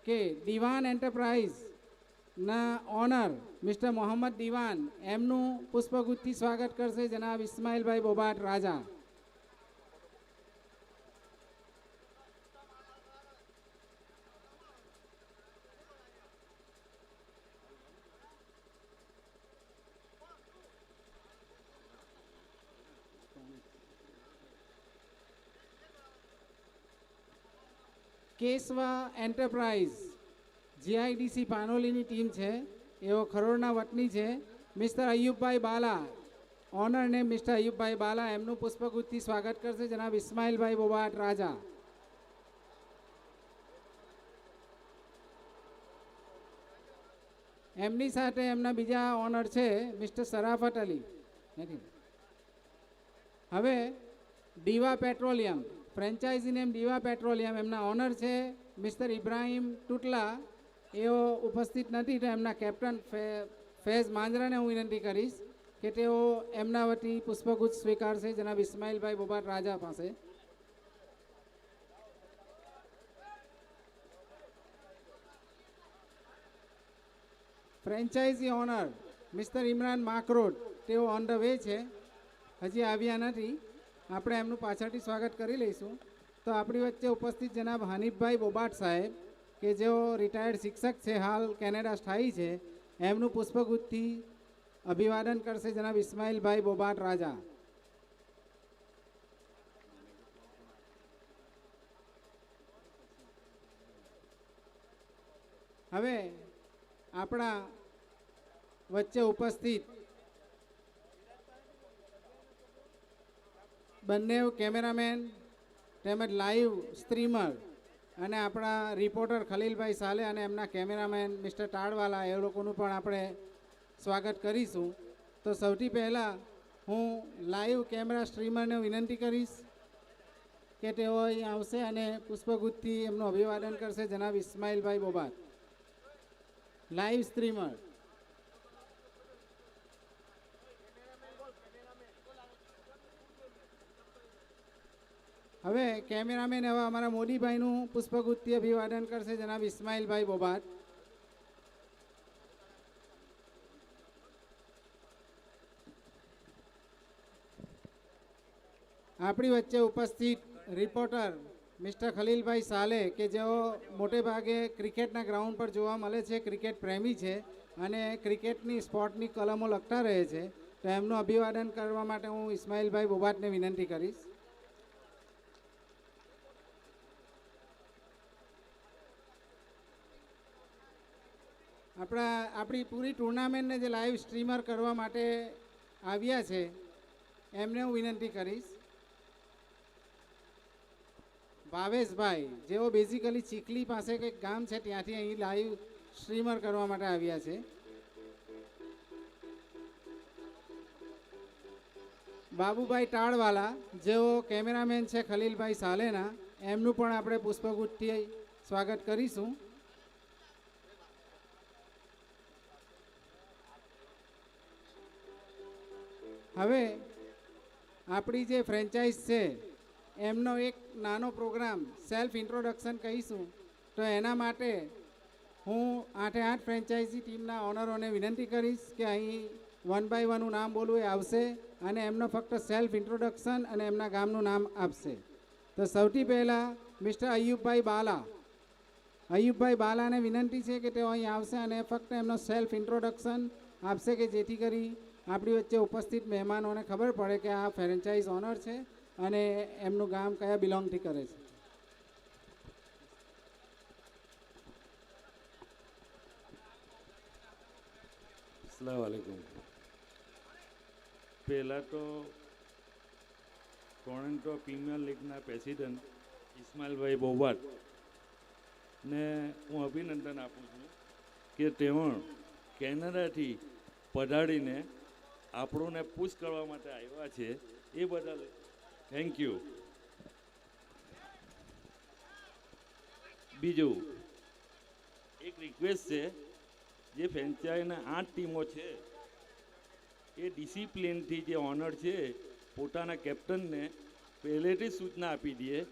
કે દિવાન એન્ટરપ્રાઇઝના ઓનર મિસ્ટર મોહમ્મદ દિવાન એમનું પુષ્પગુચ્છથી સ્વાગત કરશે જનાબ ઇસ્માઇલભાઈ બોબાટ રાજા. કેશવા એન્ટરપ્રાઇઝ જીઆઈડીસી પાનોલીની ટીમ છે, એઓ ખરોડના વતની છે. મિસ્ટર અયુબભાઈ બાલા, ઓનર ને મિસ્ટર અયુબભાઈ બાલા એમનું પુષ્પગુચ્છથી સ્વાગત કરશે જનાબ ઇસ્માઇલભાઈ બોબાટ રાજા. એમની સાથે એમના બીજા ઓનર છે મિસ્ટર સરાફત અલી. હવે દીવા પેટ્રોલિયમ ફ્રેન્ચાઇઝી નેમ દીવા પેટ્રોલિયમ, એમના ઓનર છે મિસ્ટર ઇબ્રાહિમ ટુટલા. એઓ ઉપસ્થિત નથી તો એમના કેપ્ટન ફૈઝ માંજરાને હું વિનંતી કરીશ કે તેઓ એમના વતી પુષ્પગુચ્છ સ્વીકારશે જનાબ ઇસ્માઇલભાઈ બોબાટ રાજા પાસે. ફ્રેન્ચાઇઝી ઓનર મિસ્ટર ઇમરાન માકરોડ, તેઓ ઓન ધ વે છે, હજી આવ્યા નથી. આપણે એમનું પાછળથી સ્વાગત કરી લઈશું. તો આપણી વચ્ચે ઉપસ્થિત જનાબ હનીફભાઈ બોબાટ સાહેબ કે જેઓ રિટાયર્ડ શિક્ષક છે, હાલ કેનેડા સ્થાયી છે, એમનું પુષ્પગુચ્છથી અભિવાદન કરશે જનાબ ઇસ્માઇલભાઈ બોબાટ રાજા. હવે આપણા વચ્ચે ઉપસ્થિત બંને કેમેરામેન તેમજ લાઈવ સ્ટ્રીમર અને આપણા રિપોર્ટર ખલીલભાઈ સાલે અને એમના કેમેરામેન મિસ્ટર ટાડવાલા, એ લોકોનું પણ આપણે સ્વાગત કરીશું. તો સૌથી પહેલાં હું લાઈવ કેમેરા સ્ટ્રીમરને વિનંતી કરીશ કે તેઓ અહીં આવશે અને પુષ્પગુચ્છથી એમનું અભિવાદન કરશે જનાબ ઇસ્માઇલભાઈ બોબાટ. લાઈવ સ્ટ્રીમર હવે કેમેરામેન હવે અમારા મોદીભાઈનું પુષ્પગુચ્છથી અભિવાદન કરશે જનાબ ઇસ્માઇલભાઈ બોબાટ. આપણી વચ્ચે ઉપસ્થિત રિપોર્ટર મિસ્ટર ખલીલભાઈ સાલે કે જેઓ મોટે ભાગે ક્રિકેટના ગ્રાઉન્ડ પર જોવા મળે છે, ક્રિકેટ પ્રેમી છે અને ક્રિકેટની સ્પોર્ટની કલમો લખતા રહે છે. તો એમનું અભિવાદન કરવા માટે હું ઇસ્માઇલભાઈ બોબાટને વિનંતી કરીશ. આપણી પૂરી ટુર્નામેન્ટને જે લાઈવ સ્ટ્રીમર કરવા માટે આવ્યા છે એમને હું વિનંતી કરીશ. ભાવેશભાઈ, જેઓ બેઝિકલી ચીખલી પાસે કંઈક ગામ છે ત્યાંથી અહીં લાઈવ સ્ટ્રીમર કરવા માટે આવ્યા છે. બાબુભાઈ ટાળવાલા, જેઓ કેમેરામેન છે ખલીલભાઈ સાલેના, એમનું પણ આપણે પુષ્પગુચ્છથી સ્વાગત કરીશું. હવે આપણી જે ફ્રેન્ચાઇઝ છે એમનો એક નાનો પ્રોગ્રામ સેલ્ફ ઇન્ટ્રોડક્શન કહીશું. તો એના માટે હું 8 ફ્રેન્ચાઇઝી ટીમના ઓનરોને વિનંતી કરીશ કે અહીં 1 બાય 1 નામ બોલવું એ આવશે અને એમનો ફક્ત સેલ્ફ ઇન્ટ્રોડક્શન અને એમના ગામનું નામ આપશે. તો સૌથી પહેલાં મિસ્ટર અયુબભાઈ બાલા, અયુબભાઈ બાલાને વિનંતી છે કે તેઓ અહીં આવશે અને ફક્ત એમનો સેલ્ફ ઇન્ટ્રોડક્શન આપશે કે જેથી કરી આપણી વચ્ચે ઉપસ્થિત મહેમાનોને ખબર પડે કે આ ફ્રેન્ચાઇઝ ઓનર છે અને એમનું ગામ કયા બિલોંગથી કરે છે. અસ્સલામુ અલૈકુમ. પહેલાં તો ટોરન્ટો પ્રીમિયર લીગના પ્રેસિડન્ટ ઇસ્માઇલભાઈ બોબાટ ને હું અભિનંદન આપું છું કે તેઓ કેનેડાથી પધારીને આપણોને પુશ કરવા માટે આવ્યા છે. એ બદલ થેન્ક યુ. બીજું એક રિક્વેસ્ટ છે, જે ફ્રેન્ચાઇઝના 8 ટીમો છે એ ડિસિપ્લિનથી જે ઓનર છે પોતાના કેપ્ટનને પહેલેથી જ સૂચના આપી દે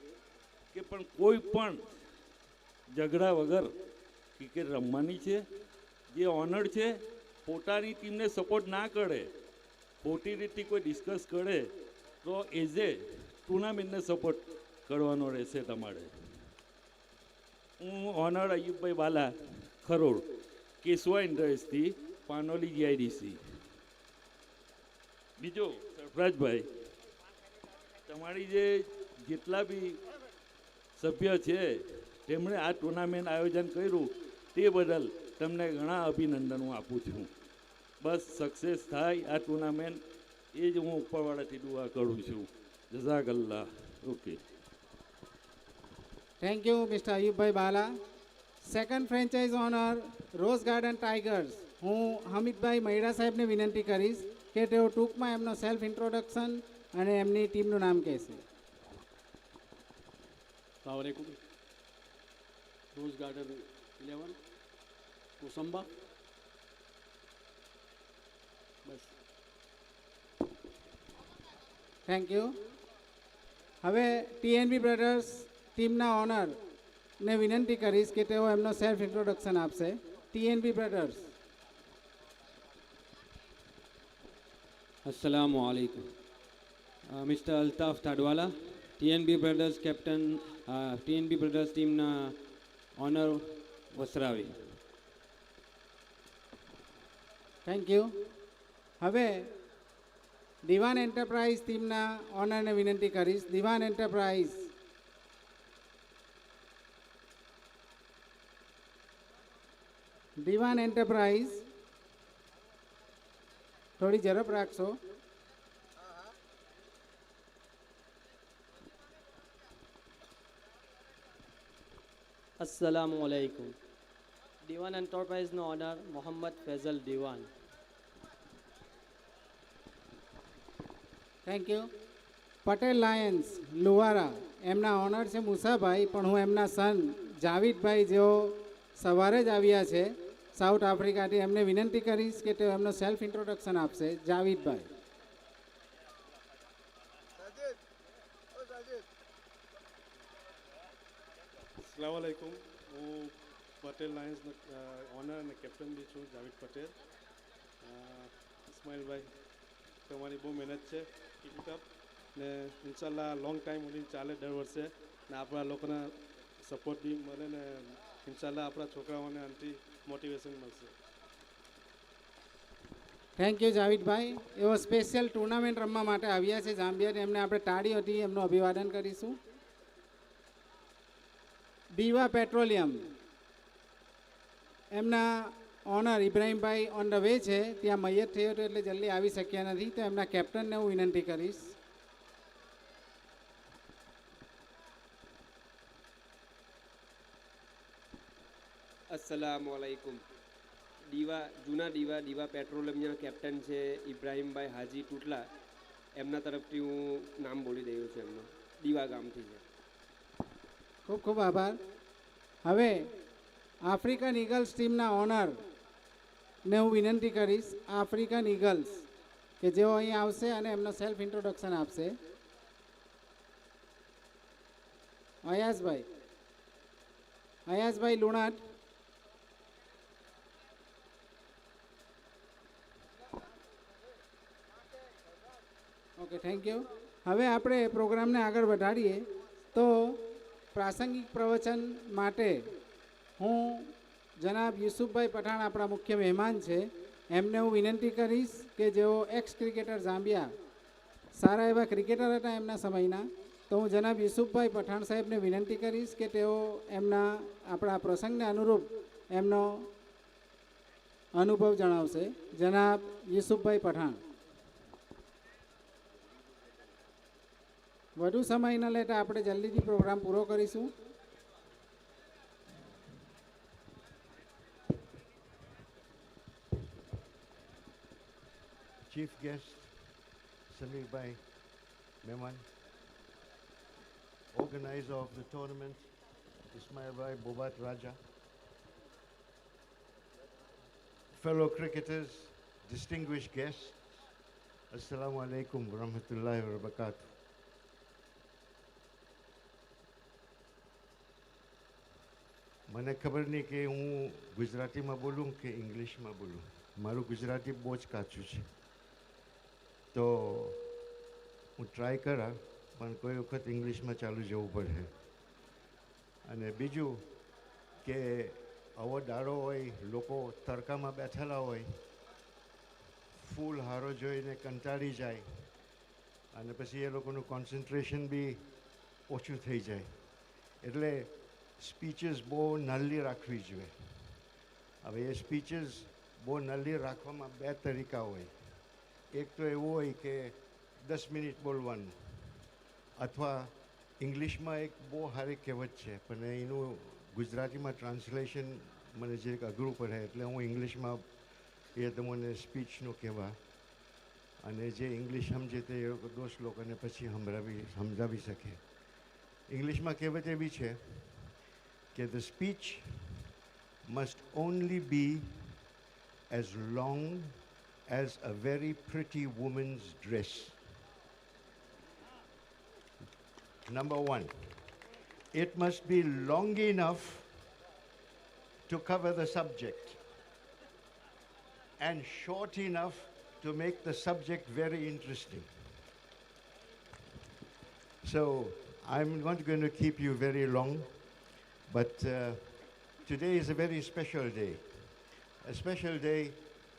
કે પણ કોઈ પણ ઝઘડા વગર ક્રિકેટ રમવાની છે. જે ઓનર છે પોતાની ટીમને સપોર્ટ ના કરે, ખોટી રીતથી કોઈ ડિસ્કસ કરે તો એઝ એ ટુર્નામેન્ટને સપોર્ટ કરવાનો રહેશે તમારે. હું owner Ayubbhai Bala Kharod, Keshava industry, Panoli GIDC. બીજો સરફરાજભાઈ, તમારી જે જેટલા બી સભ્ય છે તેમણે આ ટુર્નામેન્ટ આયોજન કર્યું તે બદલ તમને ઘણા અભિનંદન હું આપું છું. બસ સક્સેસ થાય આ ટુર્નામેન્ટ એ જ હું ઉપરવાળાથી દુઆ કરું છું. જઝાકલ્લા. Okay. Thank you mister Ayubbhai Bala. Second franchise owner Rose Garden Tigers, હું હમીદભાઈ મહિડા સાહેબને વિનંતી કરીશ કે તેઓ ટૂંકમાં એમનો સેલ્ફ ઇન્ટ્રોડક્શન અને એમની ટીમનું નામ કહેશે. सलामकुम. Rose Garden 11 Kosamba. બસ. Thank you. હવે ટીએનબી બ્રધર્સ ટીમના ઓનરને વિનંતી કરીશ કે તેઓ એમનો સેલ્ફ ઇન્ટ્રોડક્શન આપશે. TNB brothers. अस्सलाम वालेकुम. Mister Altaf Tadwala, TNB brothers captain, TNB brothers टीमના ઓનર વસરાવી. Thank you. હવે દિવાન એન્ટરપ્રાઇઝ ટીમના ઓનરને વિનંતી કરીશ. દિવાન એન્ટરપ્રાઇઝ. દિવાન એન્ટરપ્રાઇઝ, થોડી ઝડપ રાખશો. अस्सलाम वालेकुम. दीवान एंटरप्राइजનો honour Mohammad phrasal Dewan. Thank you. Patel Lions Luvara, એમના ઓનર છે મુસાભાઈ, પણ હું એમના સન જાવીદભાઈ જેઓ સવારે જ આવ્યા છે સાઉથ આફ્રિકાથી, એમને વિનંતી કરીશ કે તેઓ એમનો સેલ્ફ ઇન્ટ્રોડક્શન આપશે. જાવીદભાઈ. અસલામ વાલેકુમ. હું પટેલ લાયન્સનો ઓનર અને કેપ્ટન બી છું, જાવેદ પટેલ. ઇસ્માઇલભાઈ, તમારી બહુ મહેનત છે, કીપ ઇટ અપ ને ઇન્શાલ્લાહ લોંગ ટાઈમ સુધી ચાલે દર વર્ષે ને આપણા લોકોના સપોર્ટ બી મળે ને ઇન્શાલ્લાહ આપણા છોકરાઓને આનાથી મોટિવેશન મળશે. Thank you Javidbhai. એવો સ્પેશિયલ ટુર્નામેન્ટ રમવા માટે આવ્યા છે જામ્બિયાથી, એમને આપણે તાળીઓથી એમનું અભિવાદન કરીશું. દીવા પેટ્રોલિયમ, એમના owner Ibrahimbhai on the way છે, ત્યાં મૈયત થયો હતો એટલે જલ્દી આવી શક્યા નથી, તો એમના કેપ્ટનને હું વિનંતી કરીશ. अस्सलामुअलैकुम. જૂના દીવા પેટ્રોલિયમના કેપ્ટન છે ઇબ્રાહીમભાઈ હાજી ટુટલા, એમના તરફથી હું નામ બોલી રહ્યો છું. એમનું દીવા ગામથી છે. ખૂબ ખૂબ આભાર. હવે આફ્રિકન ઈગલ્સ ટીમના ઓનરને હું વિનંતી કરીશ, આફ્રિકન ઈગલ્સ, કે જેઓ અહીં આવશે અને એમનો સેલ્ફ ઇન્ટ્રોડક્શન આપશે. Ayazbhai Lunat. Okay, thank you. હવે આપણે પ્રોગ્રામને આગળ વધારીએ તો પ્રાસંગિક પ્રવચન માટે હું જનાબ યુસુફભાઈ પઠાણ, આપણા મુખ્ય મહેમાન છે, એમને હું વિનંતી કરીશ કે જેઓ એક્સ ક્રિકેટર જામ્બિયા, સારા એવા ક્રિકેટર હતા એમના સમયના, તો હું જનાબ યુસુફભાઈ પઠાણ સાહેબને વિનંતી કરીશ કે તેઓ એમના આપણા પ્રસંગને અનુરૂપ એમનો અનુભવ જણાવશે. જનાબ યુસુફભાઈ પઠાણ. વધુ સમય ન લેતા આપણે જલ્દીથી પ્રોગ્રામ પૂરો કરીશું. Chief guest, Samirbai Mehman, organizer of the tournament, Ismailbhai Bobat Raja, fellow cricketers, distinguished guests, Assalamu alaikum wa rahmatullahi wa barakatuh. મને ખબર નહીં કે હું ગુજરાતીમાં બોલું કે ઇંગ્લિશમાં બોલું. મારું ગુજરાતી બહુ જ કાચું છે, તો હું ટ્રાય કરા, પણ કોઈ વખત ઇંગ્લિશમાં ચાલુ જવું પડે. અને બીજું કે આવો દાડો હોય, લોકો તડકામાં બેઠેલા હોય, ફૂલ હારો જોઈને કંટાળી જાય અને પછી એ લોકોનું કોન્સન્ટ્રેશન બી ઓછું થઈ જાય. એટલે સ્પીચીસ બહુ નાની રાખવી જોઈએ. હવે એ સ્પીચીસ બહુ નાની રાખવામાં બે તરીકા હોય. એક તો એવું હોય કે 10 મિનિટ બોલવાનું, અથવા ઇંગ્લિશમાં એક બહુ સારી કહેવત છે, પણ એનું ગુજરાતીમાં ટ્રાન્સલેશન મને જે અઘરું પડે, એટલે હું ઇંગ્લિશમાં એ તમને સ્પીચનું કહેવા, અને જે ઇંગ્લિશ સમજે તે દોસ્ત લોકોને પછી સમજાવી શકે. ઇંગ્લિશમાં કહેવત એવી છે કે the speech must only be as long as a very pretty woman's dress. Number one, it must be long enough to cover the subject and short enough to make the subject very interesting. So I'm not going to keep you very long, but today is a very special day. A special day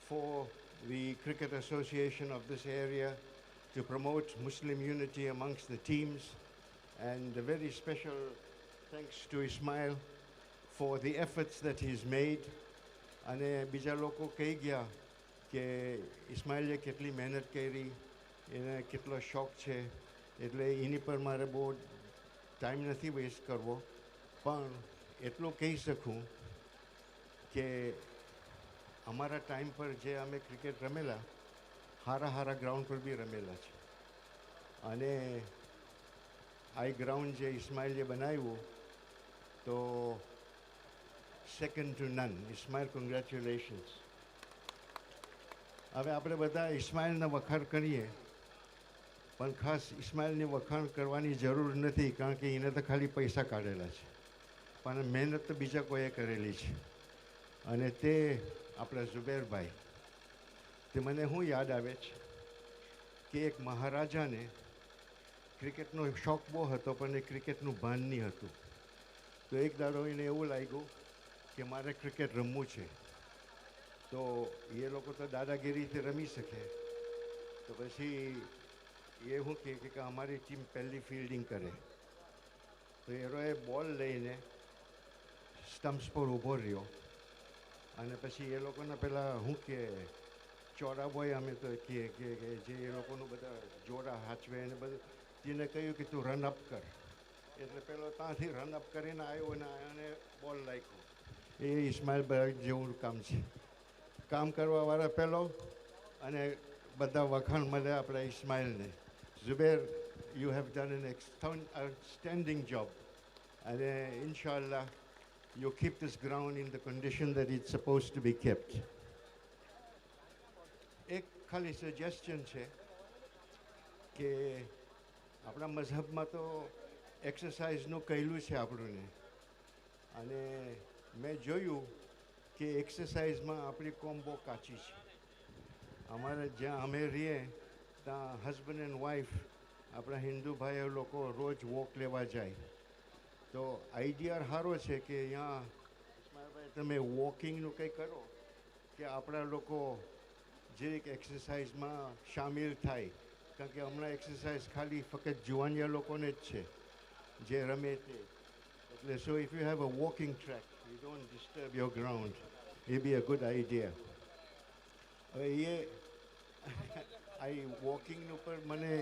for the Cricket Association of this area to promote Muslim unity amongst the teams, and a very special thanks to Ismail for the efforts that he's made. અને બીજા લોકો કહી ગયા કે ઇસ્માઇલે કેટલી મહેનત કરી, એને કેટલો શોખ છે, એટલે એની પર મારે બહુ ટાઈમ નથી વેસ્ટ કરવો. પણ એટલું કહી શકું કે અમારા ટાઈમ પર જે અમે ક્રિકેટ રમેલા, સારા ગ્રાઉન્ડ પર બી રમેલા છે. અને આ ગ્રાઉન્ડ જે ઇસ્માઇલે બનાવ્યું, તો second to none. Ismail, congratulations. હવે આપણે બધા ઇસ્માઇલના વખાણ કરીએ, પણ ખાસ ઇસ્માઇલની વખાણ કરવાની જરૂર નથી, કારણ કે એને તો ખાલી પૈસા કાઢેલા છે, પણ મહેનત તો બીજા કોઈએ કરેલી છે. અને તે આપણા ઝુબેરભાઈ, તે મને શું યાદ આવે છે કે એક મહારાજાને ક્રિકેટનો શોખ બહુ હતો, પણ એ ક્રિકેટનું ભાન નહીં હતું. તો એક દાડો એને એવું લાગ્યું કે મારે ક્રિકેટ રમવું છે. તો એ લોકો તો દાદાગીરીથી રમી શકે, તો પછી એ શું કહે કે અમારી ટીમ પહેલી ફિલ્ડિંગ કરે. તો એરોએ બોલ લઈને સ્ટમ્પ્સ પર ઊભો રહ્યો, અને પછી એ લોકોના પેલા શું કે ચોરા બોય અમે તો કહીએ કે જે એ લોકોનું બધા જોડા હાચવે એને બધું, તેને કહ્યું કે તું રન અપ કર. એટલે પેલો ત્યાંથી રન અપ કરીને આવ્યો ને અને બોલ નાખ્યો. એ ઇસ્માઇલભાઈ જેવું કામ છે. કામ કરવાવાળા પહેલો, અને બધા વખાણ મળે આપણા ઇસ્માઇલને. Zuber, you have done an outstanding job, અને ઇન્શાલ્લાહ you keep this ground in the condition that it's supposed to be kept. એક ખાલી સજેશન છે કે આપણા મઝહબમાં તો એક્સરસાઇઝનું કહેલું છે આપણને, અને મેં જોયું કે એક્સરસાઇઝમાં આપણી કોમ બહુ કાચી છે. અમારે જ્યાં અમે રહીએ ત્યાં હસબન્ડ એન્ડ વાઈફ, આપણા હિન્દુ ભાઈઓ લોકો રોજ વોક લેવા જાય. તો આઈડિયા સારો છે કે અહીંયા ઇસ્માઇલભાઈ તમે વોકિંગનું કંઈ કરો, કે આપણા લોકો જે એક્સરસાઇઝમાં સામેલ થાય, કારણ કે હમણાં એક્સરસાઇઝ ખાલી ફક્ત જુવાનિયા લોકોને જ છે જે રમે તે. એટલે so if you have a walking track, you don't disturb your ground, એ બી અ ગુડ આઈડિયા. હવે એ આ વોકિંગ ઉપર મને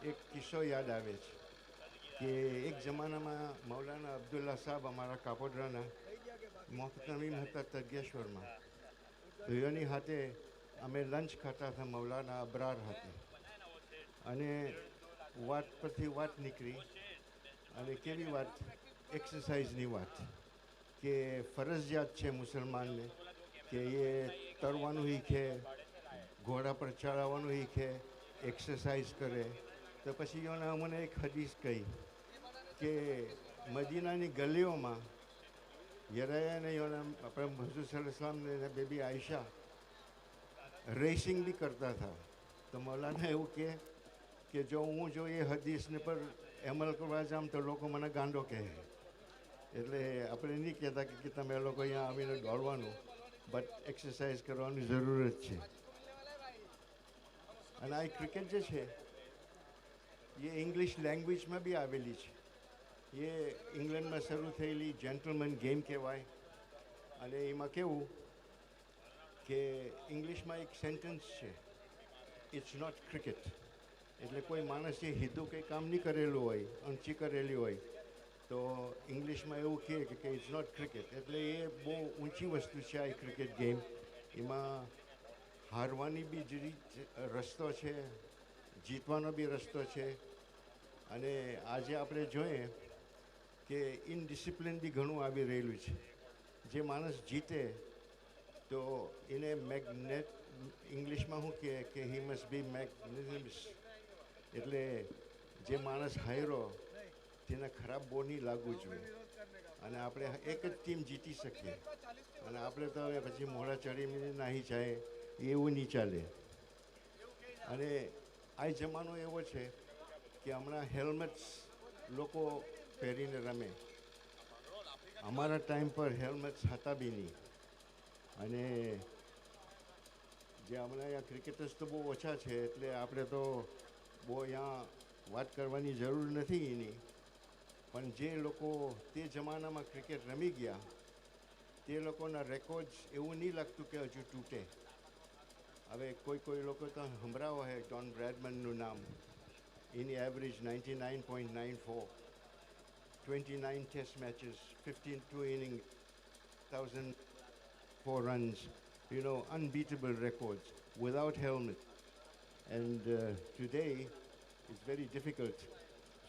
એક કિસ્સો યાદ આવે છે કે એક જમાનામાં મૌલાના અબ્દુલ્લા સાહેબ અમારા કાપોડરાના મોહતમીમ હતા તરગેશ્વરમાં. તો એની હાથે અમે લંચ ખાતા હતા મૌલાના અબરાર હાથે, અને વાત પરથી વાત નીકળી. અને કેવી વાત એક્સરસાઇઝની વાત કે ફરજિયાત છે મુસલમાનને કે એ તરવાનું શીખે, ઘોડા પર ચડાવવાનું શીખે, એક્સરસાઇઝ કરે. તો પછી એને અમને એક હદીસ કહી કે મદીનાની ગલીઓમાં યરાયાને આપણે હજૂર સલ્લલ્લાહુ અલૈહિ વસલ્લમ બેબી આયશા રેસિંગ બી કરતા હતા. તો મૌલાના એવું કે જો એ હદીસને પર અમલ કરવા જામ તો લોકો મને ગાંડો કહે. એટલે આપણે નહીં કહેતા કે તમે લોકો અહીંયા આવીને દોડવાનું, બટ એક્સરસાઇઝ કરવાની જરૂરત છે. અને આ ક્રિકેટ જે છે એ ઇંગ્લિશ લેંગ્વેજમાં બી આવેલી છે. એ ઇંગ્લેન્ડમાં શરૂ થયેલી જેન્ટલમેન ગેમ કહેવાય. અને એમાં કેવું કે ઇંગ્લિશમાં એક સેન્ટેન્સ છે, ઇટ્સ નોટ ક્રિકેટ. એટલે કોઈ માણસે હીધું કંઈ કામ નહીં કરેલું હોય, ઊંચી કરેલી હોય, તો ઇંગ્લિશમાં એવું કહે કે ઇટ્સ નોટ ક્રિકેટ. એટલે એ બહુ ઊંચી વસ્તુ છે આ ક્રિકેટ ગેમ. એમાં હારવાની બી રસ્તો છે, જીતવાનો બી રસ્તો છે. અને આજે આપણે જોઈએ કે ઇનડિસિપ્લિન બી ઘણું આવી રહેલું છે. જે માણસ જીતે તો એને ઇંગ્લિશમાં શું કહે કે હી મસ્ટ બી મેગ્નેનિમસ. એટલે જે માણસ હાર્યો તેને ખરાબ બહુ નહીં લાગવું જોઈએ. અને આપણે એક જ ટીમ જીતી શકીએ અને આપણે તો હવે પછી મોઢા ચડીને નાહી જાય એવું નહીં ચાલે. અને આ જમાનો એવો છે કે હમણાં હેલ્મેટ્સ લોકો પહેરીને રમે. અમારા ટાઈમ પર હેલ્મેટ્સ હતા બી નહીં. અને જે હમણાં અહીંયા ક્રિકેટર્સ તો બહુ ઓછા છે, એટલે આપણે તો બહુ અહીંયા વાત કરવાની જરૂર નથી એની. પણ જે લોકો તે જમાનામાં ક્રિકેટ રમી ગયા તે લોકોના રેકોર્ડ્સ એવું નહીં લાગતું કે હજુ તૂટે. હવે કોઈ લોકો તો સંભળાવો છે ડોન બ્રેડમનનું નામ. એની average 99.94, 29 test matches, 15 2 innings, 1,004 runs, unbeatable records without helmet. And today it's very difficult,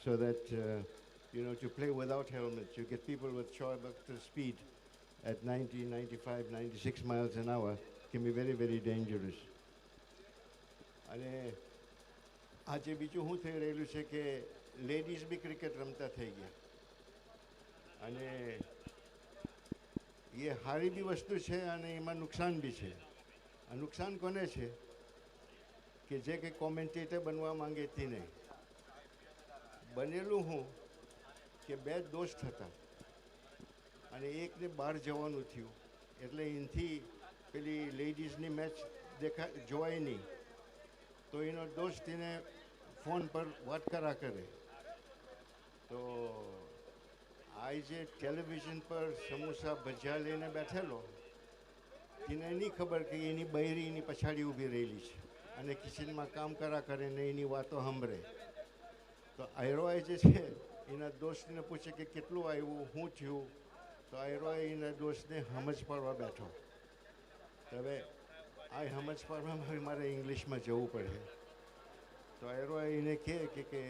so that to play without helmets, you get people with short speed at 90, 95, 96 miles an hour, can be very, very dangerous. અને આજે બીજું શું થઈ રહેલું છે કે ladies બી cricket રમતા થઈ ગયા. અને એ સારી બી વસ્તુ છે અને એમાં નુકસાન બી છે. આ નુકસાન કોને છે કે જે કંઈ કોમેન્ટેટર બનવા માંગે તે નહીં. બનેલું હું કે બે દોસ્ત હતા અને એકને બહાર જવાનું થયું, એટલે એનાથી પેલી લેડીઝની મેચ જોવાય નહીં. તો એનો દોસ્ત એને ફોન પર વાત કરા કરે. તો આ જે ટેલિવિઝન પર સમોસા ભજીયા લઈને બેઠેલો તેને નહીં ખબર કે એની બૈરી એની પછાડી ઊભી રહેલી છે અને કિચનમાં કામ કરા કરે ને એની વાતો સાંભળે. તો આયરોએ જે છે એના દોસ્તને પૂછે કે કેટલું આવ્યું, શું થયું. તો આયરોએ એના દોસ્તને સમજ પાડવા બેઠો. તો હવે આ સમજ પાડવામાં મારે ઇંગ્લિશમાં જવું પડે. તો આયરોએ એને કહે કે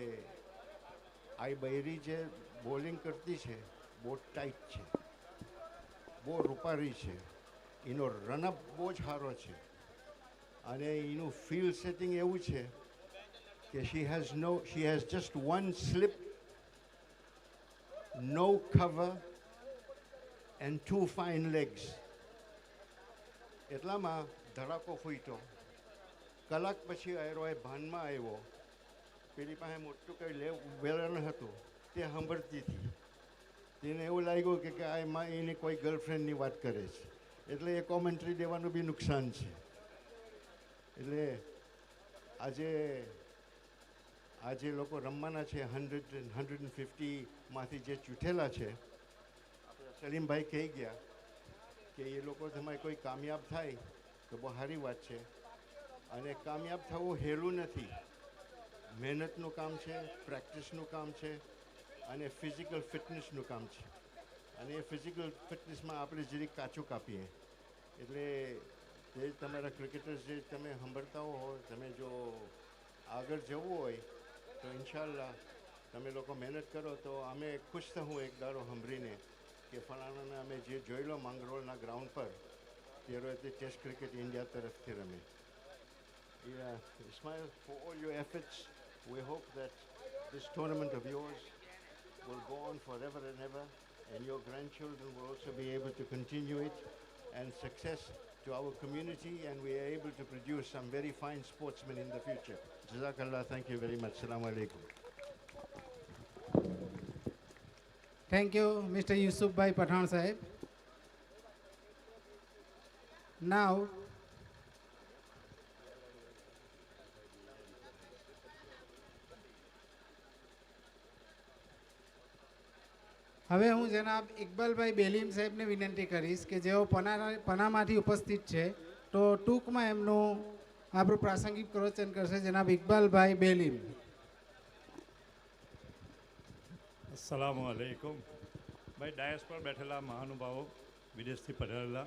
આ બૈરી જે બોલિંગ કરતી છે બહુ ટાઈટ છે, બહુ રૂપારી છે, એનો રનઅપ બહુ જ સારો છે અને એનું ફિલ્ડ સેટિંગ એવું છે કે she has just one slip, no cover and 2 fine legs. એટલામાં ધડાકો ફૂટ્યો. કલાક પછી આયરોએ ભાનમાં આવ્યો. પેલી પાસે મોટું કંઈ વેલણ હતું તે સાંભળતી હતી. તેને એવું લાગ્યું કે આ એની કોઈ ગર્લફ્રેન્ડની વાત કરે છે, એટલે એ કોમેન્ટ્રી દેવાનું બી નુકસાન છે. એટલે આજે લોકો રમવાના છે 150માંથી જે ચૂંટેલા છે, સલીમભાઈ કહી ગયા કે એ લોકો તમારે કોઈ કામયાબ થાય તો બહુ સારી વાત છે. અને કામયાબ થવું સહેલું નથી. મહેનતનું કામ છે, પ્રેક્ટિસનું કામ છે અને ફિઝિકલ ફિટનેસનું કામ છે. અને એ ફિઝિકલ ફિટનેસમાં આપણે જરીક કાચું કાપીએ. એટલે જે તમારા ક્રિકેટર્સ જે તમે સાંભળતા હો, તમે જો આગળ જવું હોય તો ઇન્શાલ્લાહ તમે લોકો મહેનત કરો તો અમે ખુશ થવું એક દાડો સાંભળીને કે ફલાણાને અમે જે જોઈ લો માંગરોળના ગ્રાઉન્ડ પર તેરો તે ટેસ્ટ ક્રિકેટ ઇન્ડિયા તરફથી રમે. Ismail, for all your efforts, we hope that this tournament of yours will go on forever and ever, and your grandchildren will also be able to continue it, and success to our community, and we are able to produce some very fine sportsmen in the future. Jazakallah, thank you very much. Assalamu alaikum. Thank you, Mr. Yusuf Bhai Pathan Sahib. Now, હવે હું જનાબ ઇકબાલભાઈ બેલીમ સાહેબને વિનંતી કરીશ કે જેઓ પનામાંથી ઉપસ્થિત છે તો ટૂંકમાં એમનું આપણું પ્રાસંગિક પ્રવચન કરશે. જનાબ ઇકબાલભાઈ બેલીમ. અસલામુ અલૈકુમ. ભાઈ ડાયસ પર બેઠેલા મહાનુભાવો, વિદેશથી પધારેલા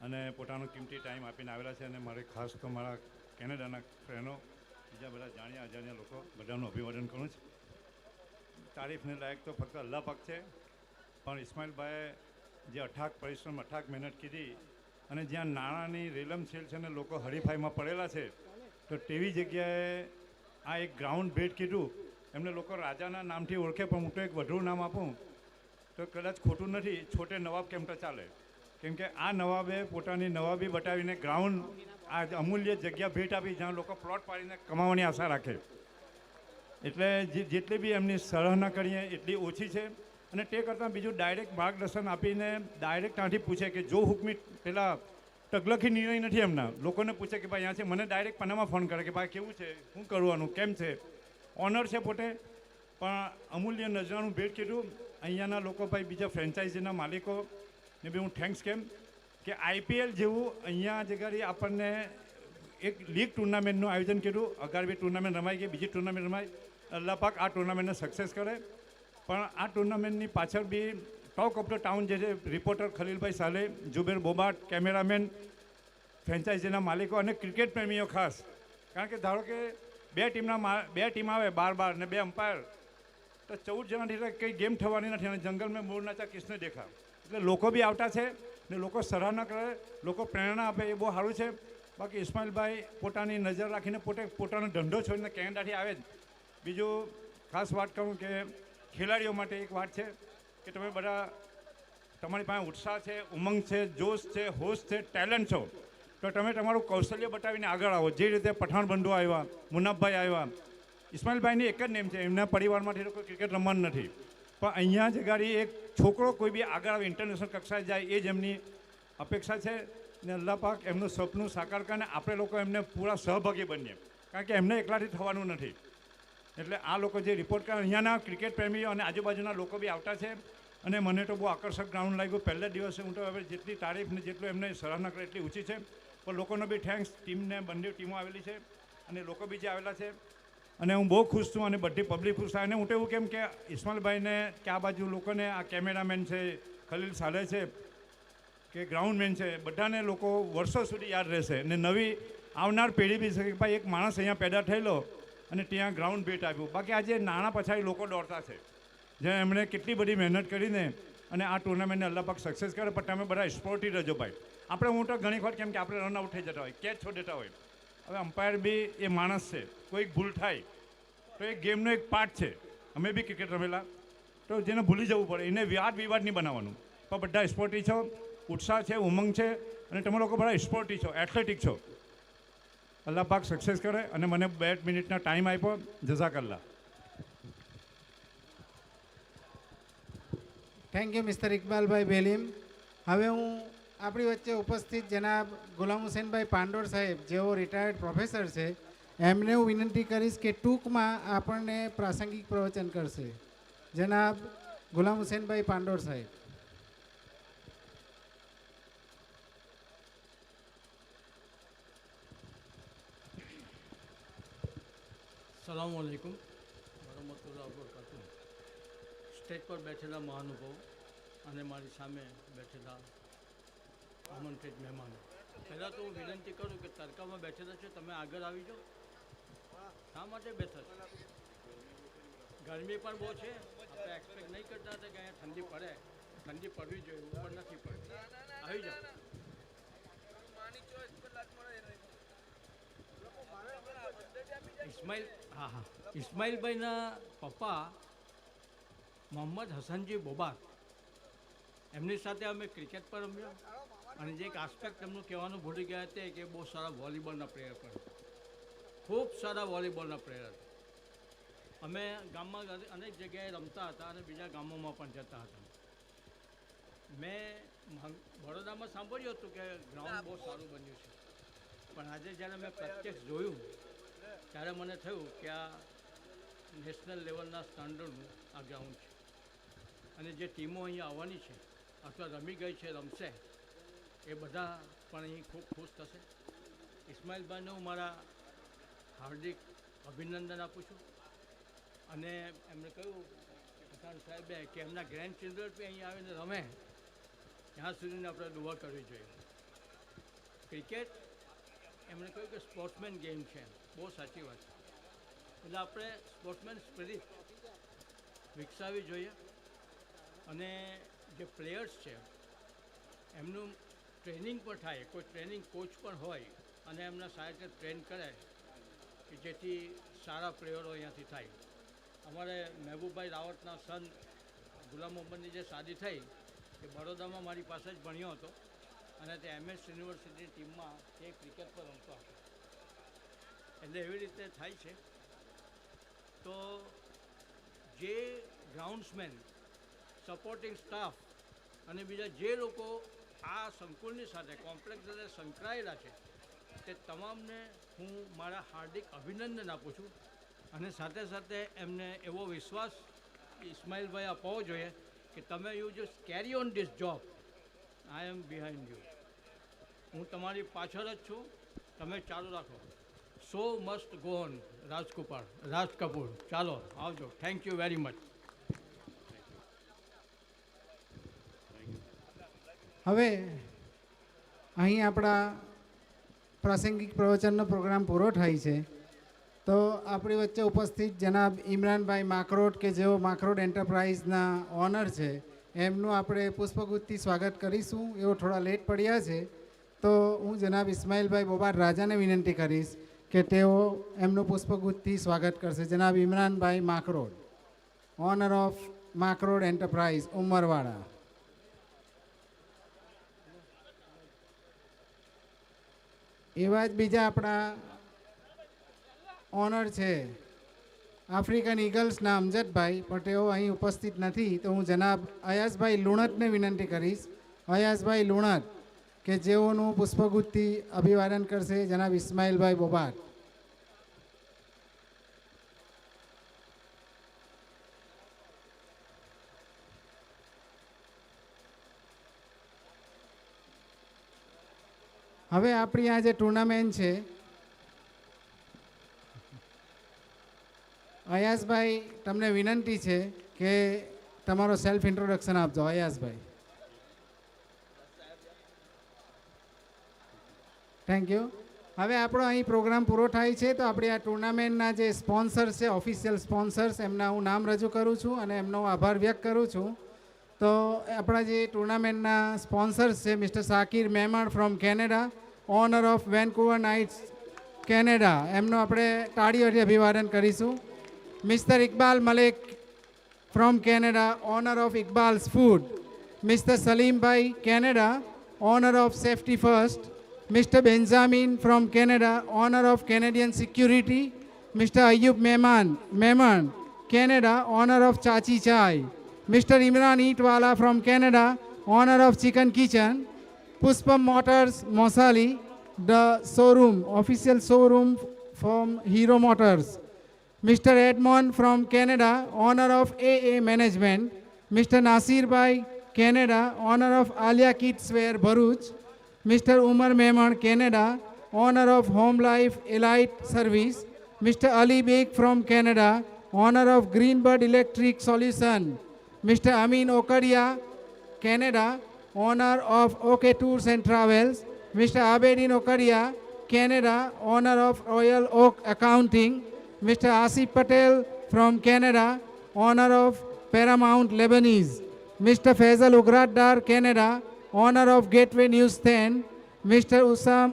અને પોતાનો કિંમતી ટાઈમ આપીને આવેલા છે, અને મારે ખાસ તો મારા કેનેડાના ફ્રેન્ડો, બીજા બધા જાણ્યા અજાણ્યા લોકો બધાનું અભિવાદન કરું છું. તારીફને લાયક તો ફક્ત અલ્લાહ પાક છે, પણ ઇસ્માઇલભાઈએ જે અથાગ પરિશ્રમ, અથાગ મહેનત કીધી, અને જ્યાં નાણાંની રેલમછેલ છે ને લોકો હરીફાઈમાં પડેલા છે, તો તેવી જગ્યાએ આ એક ગ્રાઉન્ડ ભેટ કીધું. એમને લોકો રાજાના નામથી ઓળખે, પણ હું તો એક વધુ નામ આપું તો કદાચ ખોટું નથી, છોટે નવાબ કેમ તો ચાલે. કેમ કે આ નવાબે પોતાની નવાબી બતાવીને ગ્રાઉન્ડ, આ અમૂલ્ય જગ્યા ભેટ આપી જ્યાં લોકો પ્લોટ પાડીને કમાવાની આશા રાખે. એટલે જેટલી બી એમની સરાહના કરીએ એટલી ઓછી છે. અને તે કરતાં બીજું ડાયરેક્ટ માર્ગદર્શન આપીને ડાયરેક્ટ ત્યાંથી પૂછે કે જો હુકમી પેલા તગલખી નિર્ણય નથી એમના, લોકોને પૂછે કે ભાઈ અહીંયા છે, મને ડાયરેક્ટ પનામાં ફોન કરે કે ભાઈ કેવું છે, શું કરવાનું, કેમ છે. ઓનર છે પોતે, પણ અમૂલ્ય નજરાનું ભેટ કીધું. અહીંયાના લોકો ભાઈ બીજા ફ્રેન્ચાઇઝીના માલિકોને બી હું થેન્ક્સ કેમ કે IPL જેવું અહીંયા જગાડી આપણને એક લીગ ટુર્નામેન્ટનું આયોજન કર્યું. 11મી ટુર્નામેન્ટ રમાઈ ગઈ, બીજી ટુર્નામેન્ટ રમાઈ. અલ્લાહ પાક આ ટુર્નામેન્ટને સક્સેસ કરે. પણ આ ટુર્નામેન્ટની પાછળ બી ટોક ઓફ ધ ટાઉન જે છે રિપોર્ટર ખલીલભાઈ સાલે, જુબેર બોબાટ, કેમેરામેન, ફ્રેન્ચાઇઝીના માલિકો અને ક્રિકેટ પ્રેમીઓ ખાસ. કારણ કે ધારો કે બે ટીમ આવે 12 ને 2 અમ્પાયર, તો 14 જણાથી કંઈ ગેમ થવાની નથી. અને જંગલમાં મોર નાચા કિસને દેખા. એટલે લોકો બી આવતા છે ને લોકો સરાહના કરે, લોકો પ્રેરણા આપે, એ બહુ સારું છે. બાકી ઇસ્માઇલભાઈ પોતાની નજર રાખીને પોતાનો ધંધો છોડીને કેનેડાથી આવે જ. બીજું ખાસ વાત કરું કે ખેલાડીઓ માટે એક વાત છે કે તમે બધા, તમારી પાસે ઉત્સાહ છે, ઉમંગ છે, જોશ છે, હોશ છે, ટેલેન્ટ છો, તો તમે તમારું કૌશલ્ય બતાવીને આગળ આવો. જે રીતે પઠાણ બંધુ આવ્યા, મુનાફભાઈ આવ્યા. ઇસ્માઇલભાઈની એક જ નેમ છે, એમના પરિવારમાંથી કોઈ ક્રિકેટ રમવાનું નથી, પણ અહીંયા જ ગાડી એક છોકરો કોઈ બી આગળ આવે, ઇન્ટરનેશનલ કક્ષાએ જાય, એ જ એમની અપેક્ષા છે. ને અલ્લાહ પાક એમનું સપનું સાકાર કરે ને આપણે લોકો એમને પૂરા સહભાગી બનીએ, કારણ કે એમને એકલાથી થવાનું નથી. એટલે આ લોકો જે રિપોર્ટ કરે, અહીંયાના ક્રિકેટ પ્રેમીઓ અને આજુબાજુના લોકો બી આવતા છે. અને મને તો બહુ આકર્ષક ગ્રાઉન્ડ લાગ્યું. પહેલા દિવસે હું તો હવે જેટલી તારીફ ને જેટલું એમને સરાહના કરે એટલી ઊંચી છે. પણ લોકોનો બી થેન્ક્સ, ટીમને બંને ટીમો આવેલી છે અને લોકો બી જે આવેલા છે. અને હું બહુ ખુશ છું અને બધી પબ્લિક ખુશ થાય. અને હું તો એવું કેમ કે ઇસ્માઇલભાઈને કે આ બાજુ લોકોને, આ કેમેરામેન છે, ખલીલ સાલે છે, કે ગ્રાઉન્ડમેન છે, બધાને લોકો વર્ષો સુધી યાદ રહેશે. અને નવી આવનાર પેઢી બી છે કે ભાઈ એક માણસ અહીંયા પેદા થયેલો અને ત્યાં ગ્રાઉન્ડ ભેટ આપ્યું. બાકી આજે નાણાં પછાડી લોકો દોડતા છે, જ્યાં એમણે કેટલી બધી મહેનત કરીને અને આ ટુર્નામેન્ટને અલ્લાહ પાક સક્સેસ કરે. પણ તમે બધા સ્પોર્ટી રહેજો ભાઈ. આપણે હું તો ઘણી વખત કેમ કે આપણે રન આઉટ થઈ જતા હોય, કેચ છોડી દેતા હોય. હવે અમ્પાયર બી એ માણસ છે, કોઈક ભૂલ થાય તો એ ગેમનો એક પાર્ટ છે. અમે બી ક્રિકેટ રમેલા, તો જેને ભૂલી જવું પડે એને વિવાદ નહીં બનાવવાનું. પણ બધા સ્પોર્ટી છો, ઉત્સાહ છે, ઉમંગ છે, અને તમે લોકો બધા સ્પોર્ટી છો, એથ્લેટિક છો. અલ્લાહ પાક સક્સેસ કરે. અને મને 2 મિનિટનો ટાઈમ આપ્યો. જઝાકલ્લા. થેન્ક યુ મિસ્ટર ઇકબાલભાઈ બેલીમ. હવે હું આપણી વચ્ચે ઉપસ્થિત જનાબ ગુલામ હુસેનભાઈ પાંડોર સાહેબ, જેઓ રિટાયર્ડ પ્રોફેસર છે, એમને હું વિનંતી કરીશ કે ટૂંકમાં આપણને પ્રાસંગિક પ્રવચન કરશે. જનાબ ગુલામ હુસેનભાઈ પાંડોર સાહેબ. સલામ વાલેકુમ વરહમતુલ્લાહ વબરકાતુહ. સ્ટેજ પર બેઠેલા મહાનુભાવો અને મારી સામે બેઠેલા આમંત્રિત મહેમાનો, પહેલાં તો હું વિનંતી કરું કે તડકામાં બેઠેલા છે, તમે આગળ આવી જાઓ. શા માટે બેઠા છો? ગરમી પણ બહુ છે. આપણે એક્સપેક્ટ નહીં કરતા હતા કે અહીંયા ઠંડી પડે. ઠંડી પડવી જોઈએ, પણ નથી પડતી. આવી જાઓ. હા હા, ઇસ્માઇલભાઈના પપ્પા મોહમ્મદ હસનજી બોબાર, એમની સાથે અમે ક્રિકેટ પર રમ્યા. અને જે એક આસ્પેક્ટ એમનું કહેવાનું ભૂલી ગયા તે કે બહુ સારા વોલીબોલના પ્લેયર પણ, ખૂબ સારા વોલીબોલના પ્લેયર. અમે ગામમાં અનેક જગ્યાએ રમતા હતા અને બીજા ગામોમાં પણ જતા હતા. મેં બરોડામાં સાંભળ્યું હતું કે ગ્રાઉન્ડ બહુ સારું બન્યું છે, પણ આજે જ્યારે મેં પ્રત્યક્ષ જોયું ત્યારે મને થયું કે આ નેશનલ લેવલના સ્ટાન્ડર્ડનું આ ગ્રાઉન્ડ છે. અને જે ટીમો અહીંયા આવવાની છે અથવા રમી ગઈ છે, રમશે, એ બધા પણ અહીં ખૂબ ખુશ થશે. ઇસ્માઇલભાઈને હું મારા હાર્દિક અભિનંદન આપું છું. અને એમણે કહ્યું પઠાણ સાહેબે કે એમના ગ્રેન્ડ ચિલ્ડ્રન બી અહીં આવીને રમે ત્યાં સુધીને આપણે દુઆ કરવી જોઈએ. ક્રિકેટ એમણે કહ્યું કે સ્પોર્ટ્સમેન ગેમ છે, બહુ સાચી વાત છે. એટલે આપણે સ્પોર્ટ્સમેન સ્પિરિટ વિકસાવવી જોઈએ. અને જે પ્લેયર્સ છે એમનું ટ્રેનિંગ પણ થાય, કોઈ ટ્રેનિંગ કોચ પણ હોય અને એમના સારી રીતે ટ્રેન કરે કે જેથી સારા પ્લેયરો અહીંયાથી થાય. અમારે મહેબૂબભાઈ રાવતના સન ગુલામ મોહમ્મદની જે શાદી થઈ એ બરોડામાં મારી પાસે જ ભણ્યો હતો અને તે MS યુનિવર્સિટીની ટીમમાં તે ક્રિકેટ પર રમતો હતો. એટલે એવી રીતે થાય છે. તો જે ગ્રાઉન્ડ્સમેન, સપોર્ટિંગ સ્ટાફ અને બીજા જે લોકો આ સંકુલની સાથે કોમ્પ્લેક્સ સાથે સંકળાયેલા છે તે તમામને હું મારા હાર્દિક અભિનંદન આપું છું. અને સાથે સાથે એમને એવો વિશ્વાસ ઇસ્માઇલભાઈ અપાવવો જોઈએ કે તમે you just carry on this job, I am behind you. હું તમારી પાછળ જ છું, તમે ચાલુ રાખો. So must go on. Raj Kapoor, ચાલો આવજો. Thank you very much. હવે અહીં આપણા પ્રાસંગિક પ્રવચનનો પ્રોગ્રામ પૂરો થાય છે. તો આપણી વચ્ચે ઉપસ્થિત જનાબ ઇમરાનભાઈ માકરોડ કે જેઓ માકરોડ એન્ટરપ્રાઇઝના ઓનર છે, એમનું આપણે પુષ્પગુચ્છથી સ્વાગત કરીશું. એઓ થોડા લેટ પડ્યા છે, તો હું જનાબ ઇસ્માઇલભાઈ બોબાર રાજાને વિનંતી કરીશ કે તેઓ એમનું પુષ્પગુચ્છથી સ્વાગત કરશે. જનાબ Imranbhai Makrod, owner of Makrod enterprise, Umarwada. એવા જ બીજા આપણા ઓનર છે આફ્રિકન ઈગલ્સના અમજદભાઈ, પણ તેઓ અહીં ઉપસ્થિત નથી. તો હું જનાબ અયાઝભાઈ લુણતને વિનંતી કરીશ, અયાઝભાઈ લુણત, કે જેઓનું પુષ્પગુચ્છથી અભિવાદન કરશે જનાબ ઇસ્માઇલભાઈ બોબાર. હવે આપણી આ જે ટુર્નામેન્ટ છે, અયાઝભાઈ તમને વિનંતી છે કે તમારો સેલ્ફ ઇન્ટ્રોડક્શન આપજો. અયાઝભાઈ, થેન્ક યુ. હવે આપણો અહીં પ્રોગ્રામ પૂરો થાય છે, તો આપણી આ ટુર્નામેન્ટના જે સ્પોન્સર્સ છે, ઓફિશિયલ સ્પોન્સર્સ, એમના હું નામ રજૂ કરું છું અને એમનો આભાર વ્યક્ત કરું છું. તો આપણા જે ટુર્નામેન્ટના સ્પોન્સર્સ છે, mister Sakir Memon from Canada, owner of Vancouver Knights Canada, એમનું આપણે તાળીઓથી અભિવાદન કરીશું. Mister Iqbal Malek from Canada, owner of Iqbal's food. Mister Salimbhai Canada, owner of safety first. Mr. Benjamin from Canada, owner of Canadian Security. Mr. Ayub Memon, Canada, owner of Chachi Chai. Mr. Imran Eatwala from Canada, owner of Chicken Kitchen. Puspam Motors, Mosali, the showroom, official showroom from Hero Motors. Mr. Edmond from Canada, owner of AA Management. Mr. Nasir Bhai, Canada, owner of Alia Kids Wear, Bharuch. Mr. Umar Memon, Canada, owner of Home Life Elite Service. Mr. Ali Beg from Canada, owner of Greenbird Electric Solution. Mr. Amin Okadia, Canada, owner of OK Tours and Travels. Mr. Abedin Okadia, Canada, owner of Royal Oak Accounting. Mr. Asif Patel from Canada, honor of Paramount Lebanese. Mr. Faisal Ugradar, Canada, honor of Gateway News 10. Mr.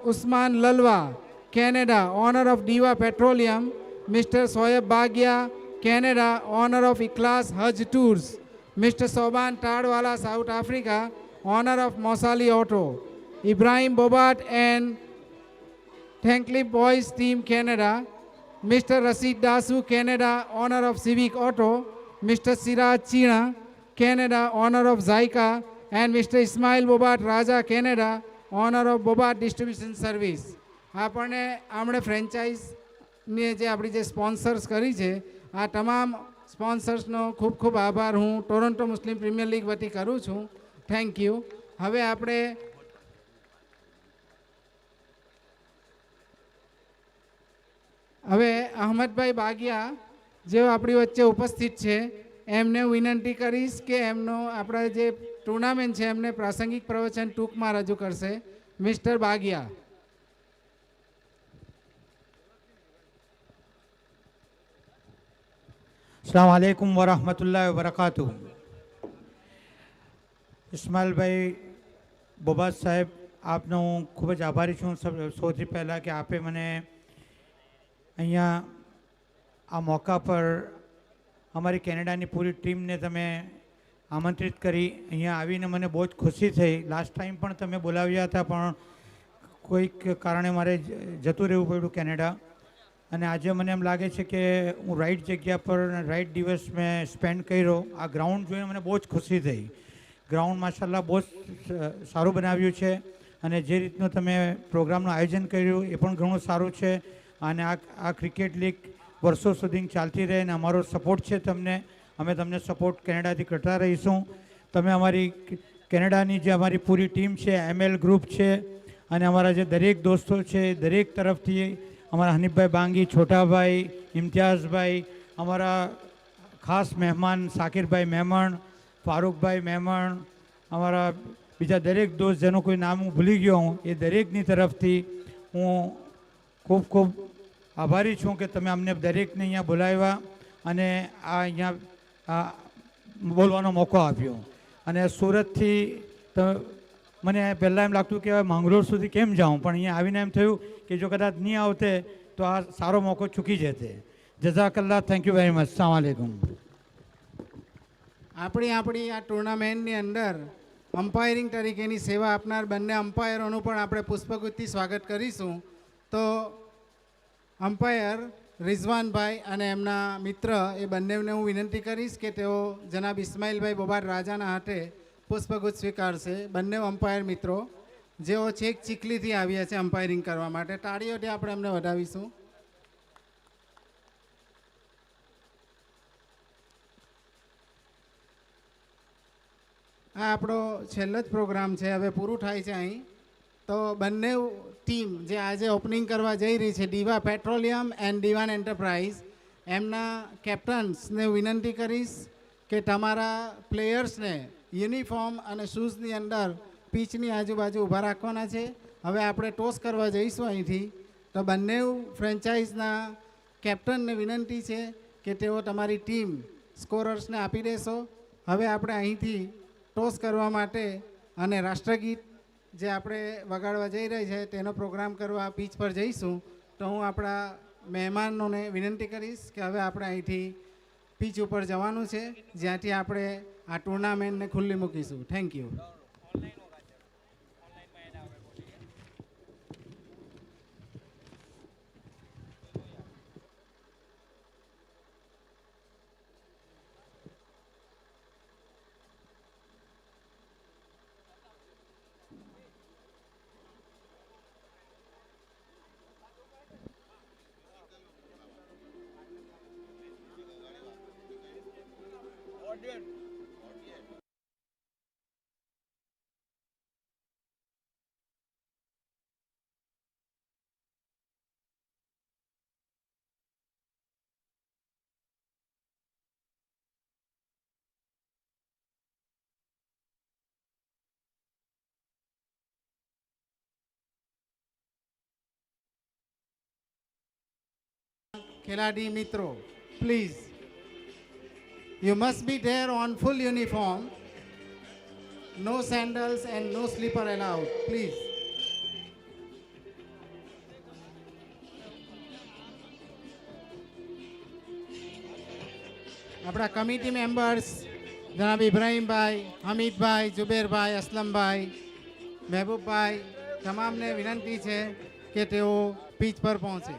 Usman Lalwa, Canada, honor of Diva Petroleum. Mr. Soyab Bagia, Canada, honor of Ikhlas Hajj Tours. Mr. Soban Tadwala, South Africa, honor of Mosali Auto. Ibrahim Bobat and Thankli Boys Team, Canada. Mr. Rasid Dasu, Canada, honor of Civic Auto. Mr. Siraj China, Canada, honor of Zaika. And Mr. Ismail Bobat Raja, Canada, honor of Bobat Distribution Service. આપણને આપણે ફ્રેન્ચાઇઝની જે આપણી જે sponsors કરી છે આ તમામ સ્પોન્સર્સનો ખૂબ ખૂબ આભાર હું ટોરન્ટો મુસ્લિમ પ્રીમિયર લીગ વતી કરું છું. Thank you. હવે આપણે અહમદભાઈ બાગિયા જેઓ આપણી વચ્ચે ઉપસ્થિત છે એમને હું વિનંતી કરીશ કે એમનો આપણા જે ટુર્નામેન્ટ છે એમને પ્રાસંગિક પ્રવચન ટૂંકમાં રજૂ કરશે. મિસ્ટર બાગિયા. अस्सलाम वालेकुम वरहमतुल्लाहि वबरकातुह. ઇસ્માઇલભાઈ બોબાત સાહેબ, આપનો હું ખૂબ જ આભારી છું સૌથી પહેલાં કે આપે મને અહીંયા આ મોકા પર અમારી કેનેડાની પૂરી ટીમને તમે આમંત્રિત કરી. અહીંયા આવીને મને બહુ જ ખુશી થઈ. લાસ્ટ ટાઈમ પણ તમે બોલાવ્યા હતા પણ કોઈક કારણે મારે જતું રહેવું પડ્યું કેનેડા. અને આજે મને એમ લાગે છે કે હું રાઈટ જગ્યા પર રાઈટ દિવસ મેં સ્પેન્ડ કર્યો. આ ગ્રાઉન્ડ જોઈને મને બહુ જ ખુશી થઈ. ગ્રાઉન્ડ માશાલ્લાહ બહુ જ સારું બનાવ્યું છે અને જે રીતનું તમે પ્રોગ્રામનું આયોજન કર્યું એ પણ ઘણું સારું છે. અને આ ક્રિકેટ લીગ વર્ષો સુધી ચાલતી રહે અને અમારો સપોર્ટ છે તમને. અમે તમને સપોર્ટ કેનેડાથી કરતા રહીશું. તમે અમારી કેનેડાની જે અમારી પૂરી ટીમ છે, ML ગ્રુપ છે અને અમારા જે દરેક દોસ્તો છે દરેક તરફથી અમારા હનીફભાઈ બાંગી, છોટાભાઈ, ઇમ્તિયાઝભાઈ, અમારા ખાસ મહેમાન સાકિરભાઈ મહેમણ, ફારૂકભાઈ મહેમણ, અમારા બીજા દરેક દોસ્ત જેનું કોઈ નામ હું ભૂલી ગયો હું, એ દરેકની તરફથી હું ખૂબ ખૂબ આભારી છું કે તમે અમને દરેકને અહીંયા બોલાવ્યા અને આ અહીંયા બોલવાનો મોકો આપ્યો. અને સુરતથી તો મને પહેલાં એમ લાગતું કે માંગરોળ સુધી કેમ જાઉં, પણ અહીંયા આવીને એમ થયું કે જો કદાચ નહીં આવતે તો આ સારો મોકો ચૂકી જતે. જઝાકલ્લા. Thank you very much. અસ્સલામ વાલેકુમ. આપણી આ ટુર્નામેન્ટની અંદર અમ્પાયરિંગ તરીકેની સેવા આપનાર બંને અમ્પાયરોનું પણ આપણે પુષ્પગુચ્છથી સ્વાગત કરીશું. તો અમ્પાયર રિઝવાનભાઈ અને એમના મિત્ર એ બંનેને હું વિનંતી કરીશ કે તેઓ જનાબ ઇસ્માઇલભાઈ બોબાટ રાજાના હાથે પુષ્પગુચ્છ સ્વીકારશે. બંને અમ્પાયર મિત્રો જેઓ છેક ચીખલીથી આવ્યા છે અમ્પાયરિંગ કરવા માટે. તાળીઓથી આપણે એમને વધાવીશું. આ આપણો છેલ્લો જ પ્રોગ્રામ છે, હવે પૂરું થાય છે અહીં. તો બંને ટીમ જે આજે ઓપનિંગ કરવા જઈ રહી છે, દીવા પેટ્રોલિયમ એન્ડ દીવાન એન્ટરપ્રાઇઝ, એમના કેપ્ટન્સને વિનંતી કરીશ કે તમારા પ્લેયર્સને યુનિફોર્મ અને શૂઝની અંદર પીચની આજુબાજુ ઊભા રાખવાના છે. હવે આપણે ટોસ કરવા જઈશું અહીંથી. તો બંને ફ્રેન્ચાઇઝના કેપ્ટનને વિનંતી છે કે તેઓ તમારી ટીમ સ્કોરર્સને આપી દેશો. હવે આપણે અહીંથી ટોસ કરવા માટે અને રાષ્ટ્રગીત જે આપણે વગાડવા જઈ રહી છે તેનો પ્રોગ્રામ કરવા પીચ પર જઈશું. તો હું આપણા મહેમાનોને વિનંતી કરીશ કે હવે આપણે અહીંથી પીચ ઉપર જવાનું છે જ્યાંથી આપણે આ ટુર્નામેન્ટને ખુલ્લી મૂકીશું. Thank you. ખેલાડી મિત્રો please You must be there on full uniform. No sandals and no slipper allowed, please. આપણા કમિટી મેમ્બર્સ જનાબ ઇબ્રાહીમભાઈ, હમીદભાઈ, જુબેરભાઈ, અસલમભાઈ, મહેબૂબભાઈ તમામને વિનંતી છે કે તેઓ પીચ પર પહોંચે.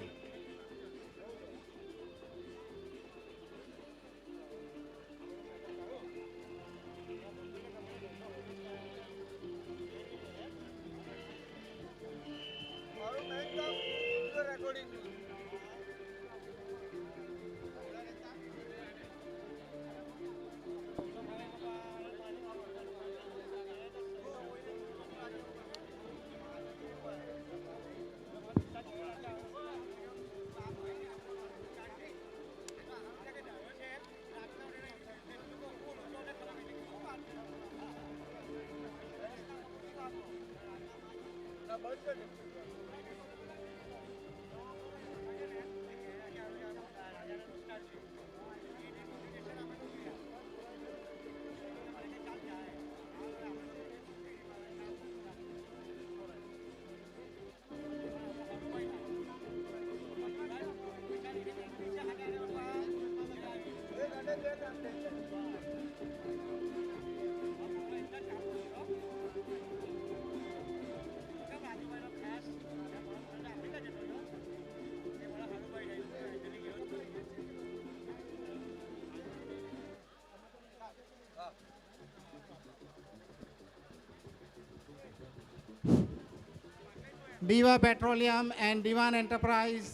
દીવા પેટ્રોલિયમ એન્ડ દિવાન એન્ટરપ્રાઇઝ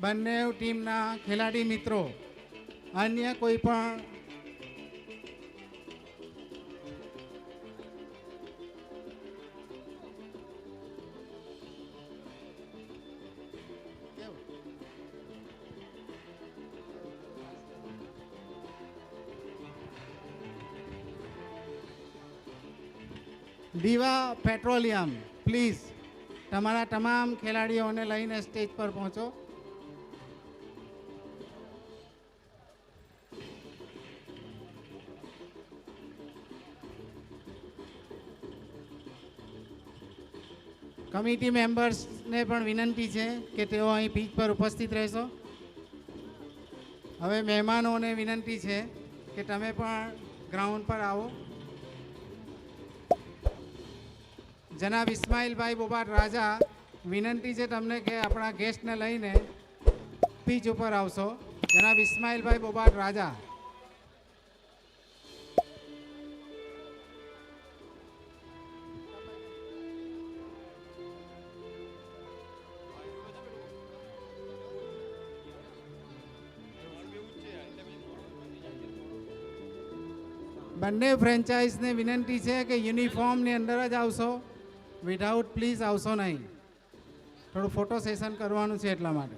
બંને ટીમના ખેલાડી મિત્રો અન્ય કોઈ પણ દીવા પેટ્રોલિયમ પ્લીઝ તમારા તમામ ખેલાડીઓને લઈને સ્ટેજ પર પહોંચો. કમિટી મેમ્બર્સને પણ વિનંતી છે કે તેઓ અહીં પીચ પર ઉપસ્થિત રહેશો. હવે મહેમાનોને વિનંતી છે કે તમે પણ ગ્રાઉન્ડ પર આવો. જનાબ ઇસ્માઇલભાઈ બોબાટ રાજા વિનંતી છે તમને કે આપણા ગેસ્ટને લઈને પીચ ઉપર આવશો. જનાબ ઇસ્માઇલભાઈ બોબાટ રાજા. બંને ફ્રેન્ચાઇઝને વિનંતી છે કે યુનિફોર્મની અંદર જ આવશો, વિધાઉટ પ્લીઝ આવશો નહીં. થોડું ફોટો સેશન કરવાનું છે એટલા માટે.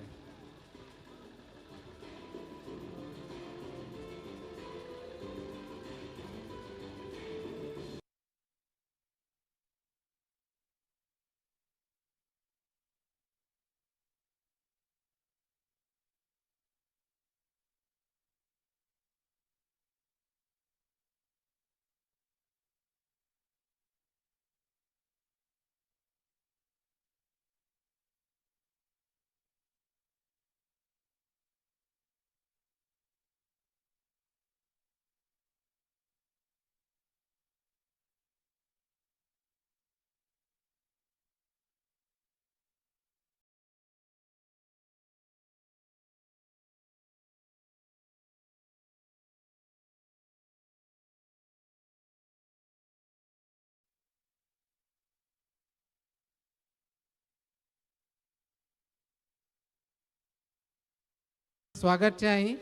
સ્વાગત છે અહીં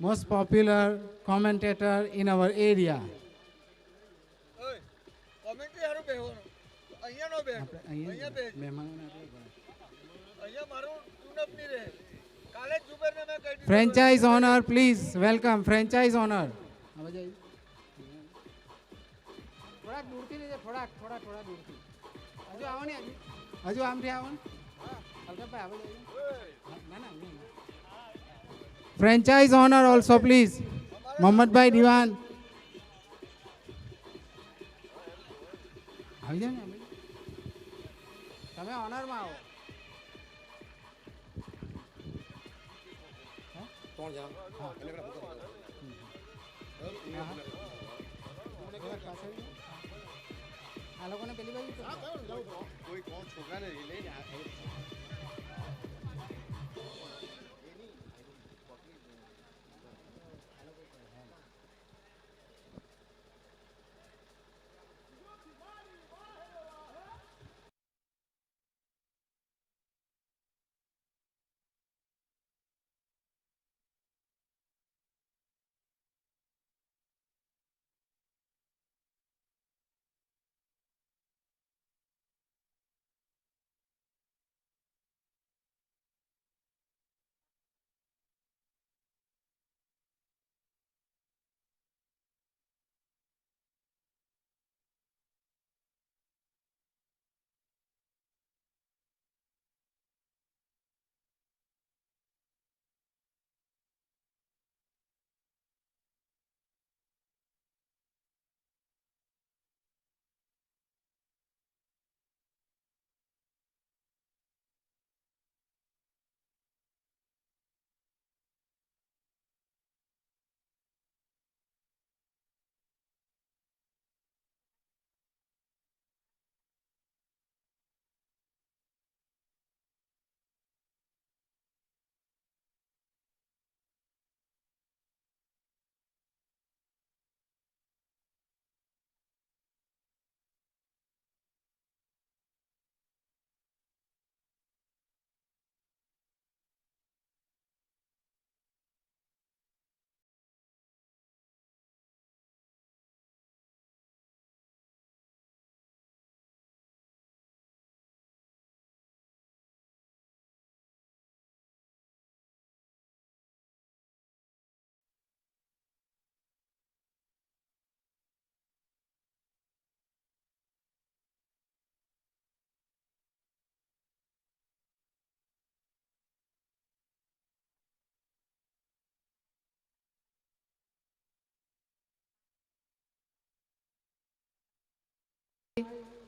most popular commentator in our area. Franchise owner please welcome. Franchise owner થોડાક દૂરથી લેજે, થોડાક દૂરથી. હજુ આવો ને, હજુ આમથી આવો ને. અલ્કેશભાઈ આવે ના ના. Franchise owner also please. મોહમ્મદભાઈ દિવાન આવી જાઓ ને તમે ઓનરમાં આવો. આ લોકોને પેલી બાજુ કોઈ કોણ છોકરાને લઈને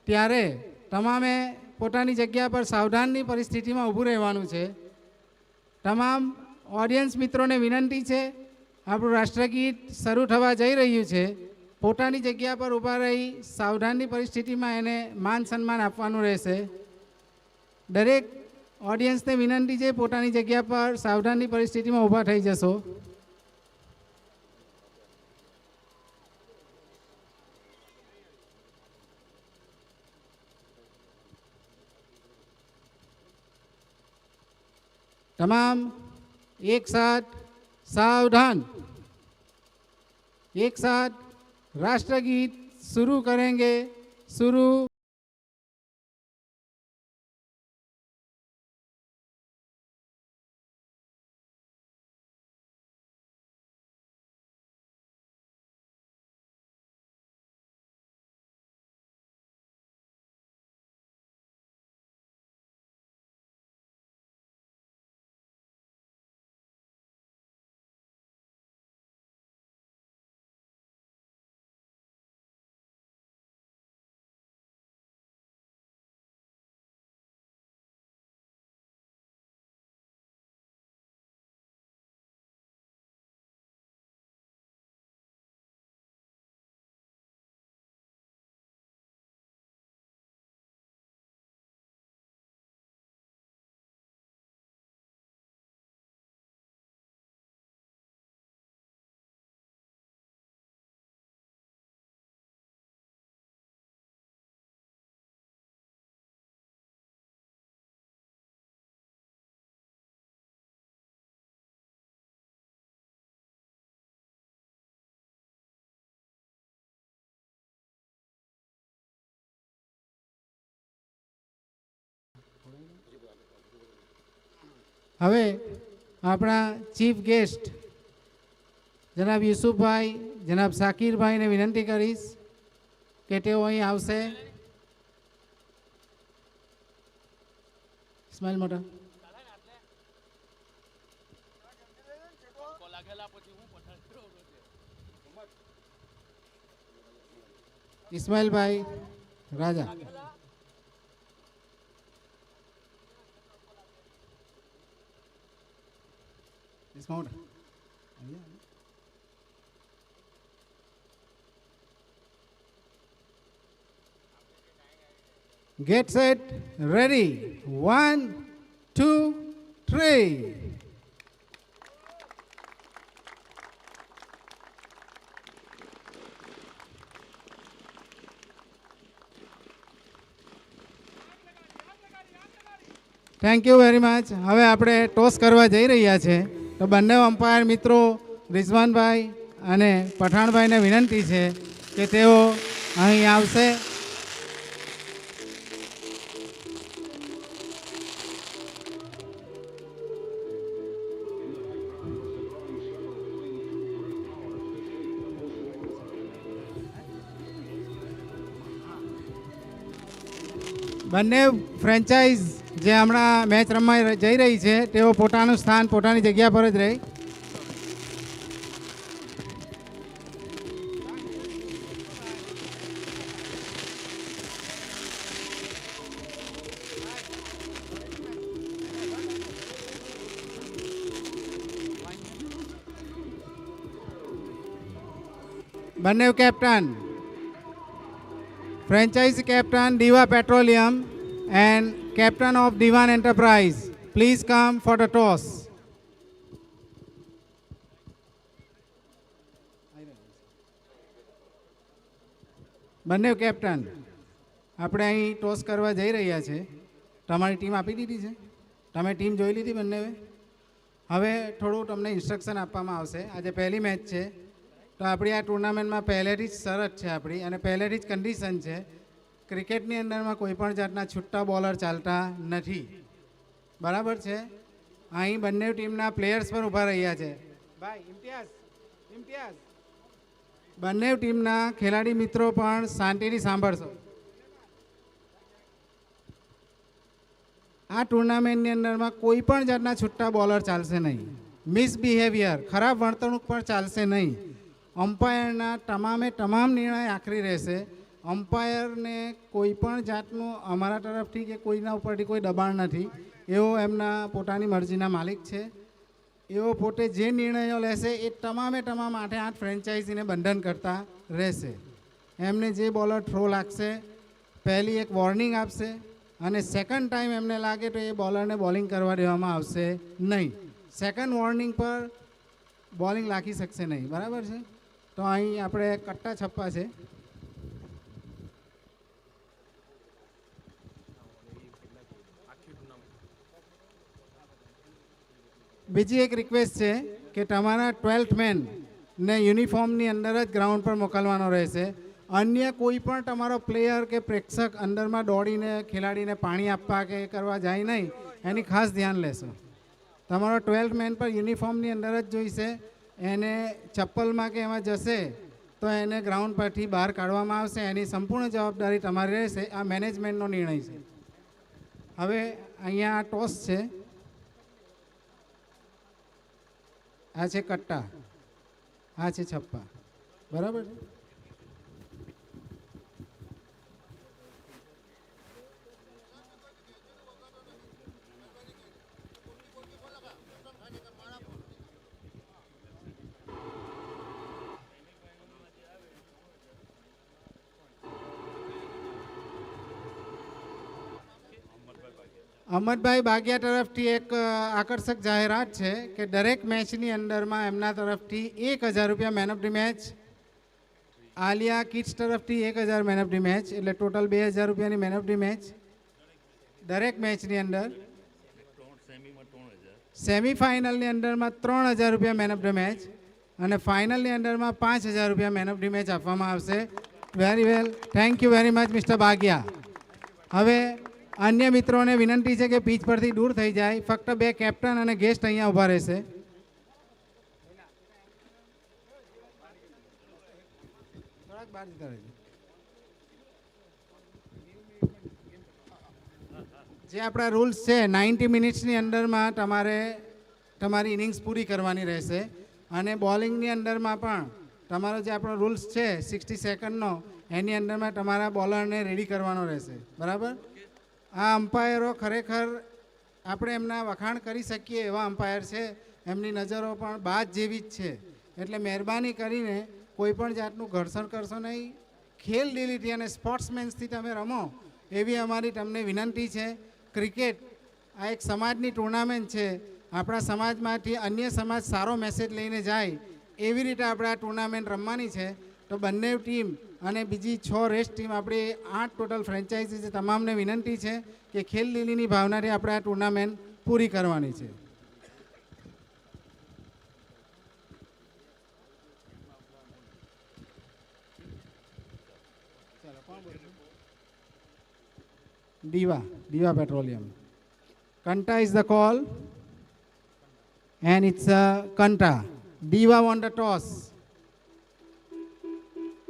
ત્યારે તમામે પોતાની જગ્યા પર સાવધાનની પરિસ્થિતિમાં ઊભું રહેવાનું છે. તમામ ઓડિયન્સ મિત્રોને વિનંતી છે, આપણું રાષ્ટ્રગીત શરૂ થવા જઈ રહ્યું છે. પોતાની જગ્યા પર ઊભા રહી સાવધાનની પરિસ્થિતિમાં એને માન સન્માન આપવાનું રહેશે. દરેક ઓડિયન્સને વિનંતી છે, પોતાની જગ્યા પર સાવધાનની પરિસ્થિતિમાં ઊભા થઈ જશો. तमाम एक साथ सावधान. एक साथ राष्ट्रगीत शुरू करेंगे. शुरू. હવે આપણા ચીફ ગેસ્ટ જનાબ યુસુફભાઈ, જનાબ સાકીરભાઈને વિનંતી કરીશ કે તેઓ અહીં આવશે. સ્માઇલ મોટા. ઇસ્માઇલભાઈ રાજા. Dismount. Get set, ready. 1, 2, 3. Thank you very much. હવે આપણે ટોસ કરવા જઈ રહ્યા છે, તો બંને અમ્પાયર મિત્રો રિઝવાનભાઈ અને પઠાણભાઈને વિનંતી છે કે તેઓ અહીં આવશે. બંને ફ્રેન્ચાઇઝ જે હમણાં મેચ રમવા જઈ રહી છે તેઓ પોતાનું સ્થાન પોતાની જગ્યા પર જ રહી. બંને captain franchise captain Diva Petroleum and captain of Divan Enterprise, please come for the toss. બંને કેપ્ટન આપણે અહીં ટોસ કરવા જઈ રહ્યા છે. તમારી ટીમ આપી દીધી છે, તમે ટીમ જોઈ લીધી બંને. હવે થોડું તમને ઇન્સ્ટ્રક્શન આપવામાં આવશે. આજે પહેલી મેચ છે, તો આપણી આ ટુર્નામેન્ટમાં પહેલેથી જ શરત છે આપણી, અને પહેલેથી જ કન્ડિશન છે, ક્રિકેટની અંદરમાં કોઈ પણ જાતના છૂટા બોલર ચાલતા નથી. બરાબર છે? અહીં બંને ટીમના પ્લેયર્સ પણ ઊભા રહ્યા છે. ભાઈ ઇમ્તિયાઝ બંને ટીમના ખેલાડી મિત્રો પણ શાંતિથી સાંભળશો. આ ટુર્નામેન્ટની અંદરમાં કોઈ પણ જાતના છૂટા બોલર ચાલશે નહીં. મિસબિહેવિયર, ખરાબ વર્તણૂક પણ ચાલશે નહીં. અમ્પાયરના તમામ નિર્ણય આખરી રહેશે. અમ્પાયરને કોઈ પણ જાતનું અમારા તરફથી કે કોઈના ઉપરથી કોઈ દબાણ નથી. એઓ એમના પોતાની મરજીના માલિક છે. એઓ પોતે જે નિર્ણયો લેશે એ તમામ 8 ફ્રેન્ચાઇઝીને બંધન કરતા રહેશે. એમને જે બોલર થ્રો લાગશે પહેલી એક વોર્નિંગ આપશે, અને સેકન્ડ ટાઈમ એમને લાગે તો એ બોલરને બોલિંગ કરવા દેવામાં આવશે નહીં. સેકન્ડ વોર્નિંગ પર બોલિંગ લાગી શકશે નહીં. બરાબર છે? તો અહીં આપણે કટ્ટા છપ્પા છે. બીજી એક રિક્વેસ્ટ છે કે તમારા 12th મેનને યુનિફોર્મની અંદર જ ગ્રાઉન્ડ પર મોકલવાનો રહેશે. અન્ય કોઈ પણ તમારો પ્લેયર કે પ્રેક્ષક અંદરમાં દોડીને ખેલાડીને પાણી આપવા કે કરવા જાય નહીં, એની ખાસ ધ્યાન લેશો. તમારો 12th મેન પર યુનિફોર્મની અંદર જ જોઈશે. એને ચપ્પલમાં કે એમાં જશે તો એને ગ્રાઉન્ડ પરથી બહાર કાઢવામાં આવશે. એની સંપૂર્ણ જવાબદારી તમારી રહેશે. આ મેનેજમેન્ટનો નિર્ણય છે. હવે અહીંયા ટોસ છે. આ છે કટ્ટા, આ છે છપ્પા. બરાબર? અહમદભાઈ બાગિયા તરફથી એક આકર્ષક જાહેરાત છે કે દરેક મેચની અંદરમાં એમના તરફથી 1000 રૂપિયા man of the match, Aliya kids તરફથી 1000 મેન ઓફ ધી મેચ, એટલે ટોટલ 2000 રૂપિયાની મેન ઓફ ધી મેચ દરેક મેચની અંદર. સેમિફાઇનલની અંદરમાં 3000 રૂપિયા મેન ઓફ ધ મેચ, અને ફાઇનલની અંદરમાં 5000 રૂપિયા મેન ઓફ ધી મેચ આપવામાં આવશે. Very well, thank you very much mister Bagiya. હવે અન્ય મિત્રોને વિનંતી છે કે પીચ પરથી દૂર થઈ જાય. ફક્ત 2 કેપ્ટન અને ગેસ્ટ અહીંયા ઊભા રહેશે. જે આપણા રૂલ્સ છે, 90 મિનિટ્સની અંદરમાં તમારે તમારી ઇનિંગ્સ પૂરી કરવાની રહેશે. અને બોલિંગની અંદરમાં પણ તમારો જે આપણો રૂલ્સ છે 60 સેકન્ડનો, એની અંદરમાં તમારા બોલરને રેડી કરવાનો રહેશે, બરાબર? આ અમ્પાયરો ખરેખર આપણે એમના વખાણ કરી શકીએ એવા અમ્પાયર છે. એમની નજરો પણ બાજ જેવી જ છે. એટલે મહેરબાની કરીને કોઈ પણ જાતનું ઘર્ષણ કરશો નહીં. ખેલ દિલીથી અને સ્પોર્ટ્સમેન્સથી તમે રમો એવી અમારી તમને વિનંતી છે. ક્રિકેટ આ એક સમાજની ટુર્નામેન્ટ છે. આપણા સમાજમાંથી અન્ય સમાજ સારો મેસેજ લઈને જાય એવી રીતે આપણે આ ટુર્નામેન્ટ રમવાની છે. તો બંને ટીમ અને બીજી 6 રેસ્ટ ટીમ, આપણી 8 ટોટલ ફ્રેન્ચાઇઝી છે, તમામને વિનંતી છે કે ખેલ દિલીની ભાવનાથી આપણે આ ટુર્નામેન્ટ પૂરી કરવાની છે. Diva Petroleum. Kanta is the call. And it's Kanta. Diva won the toss.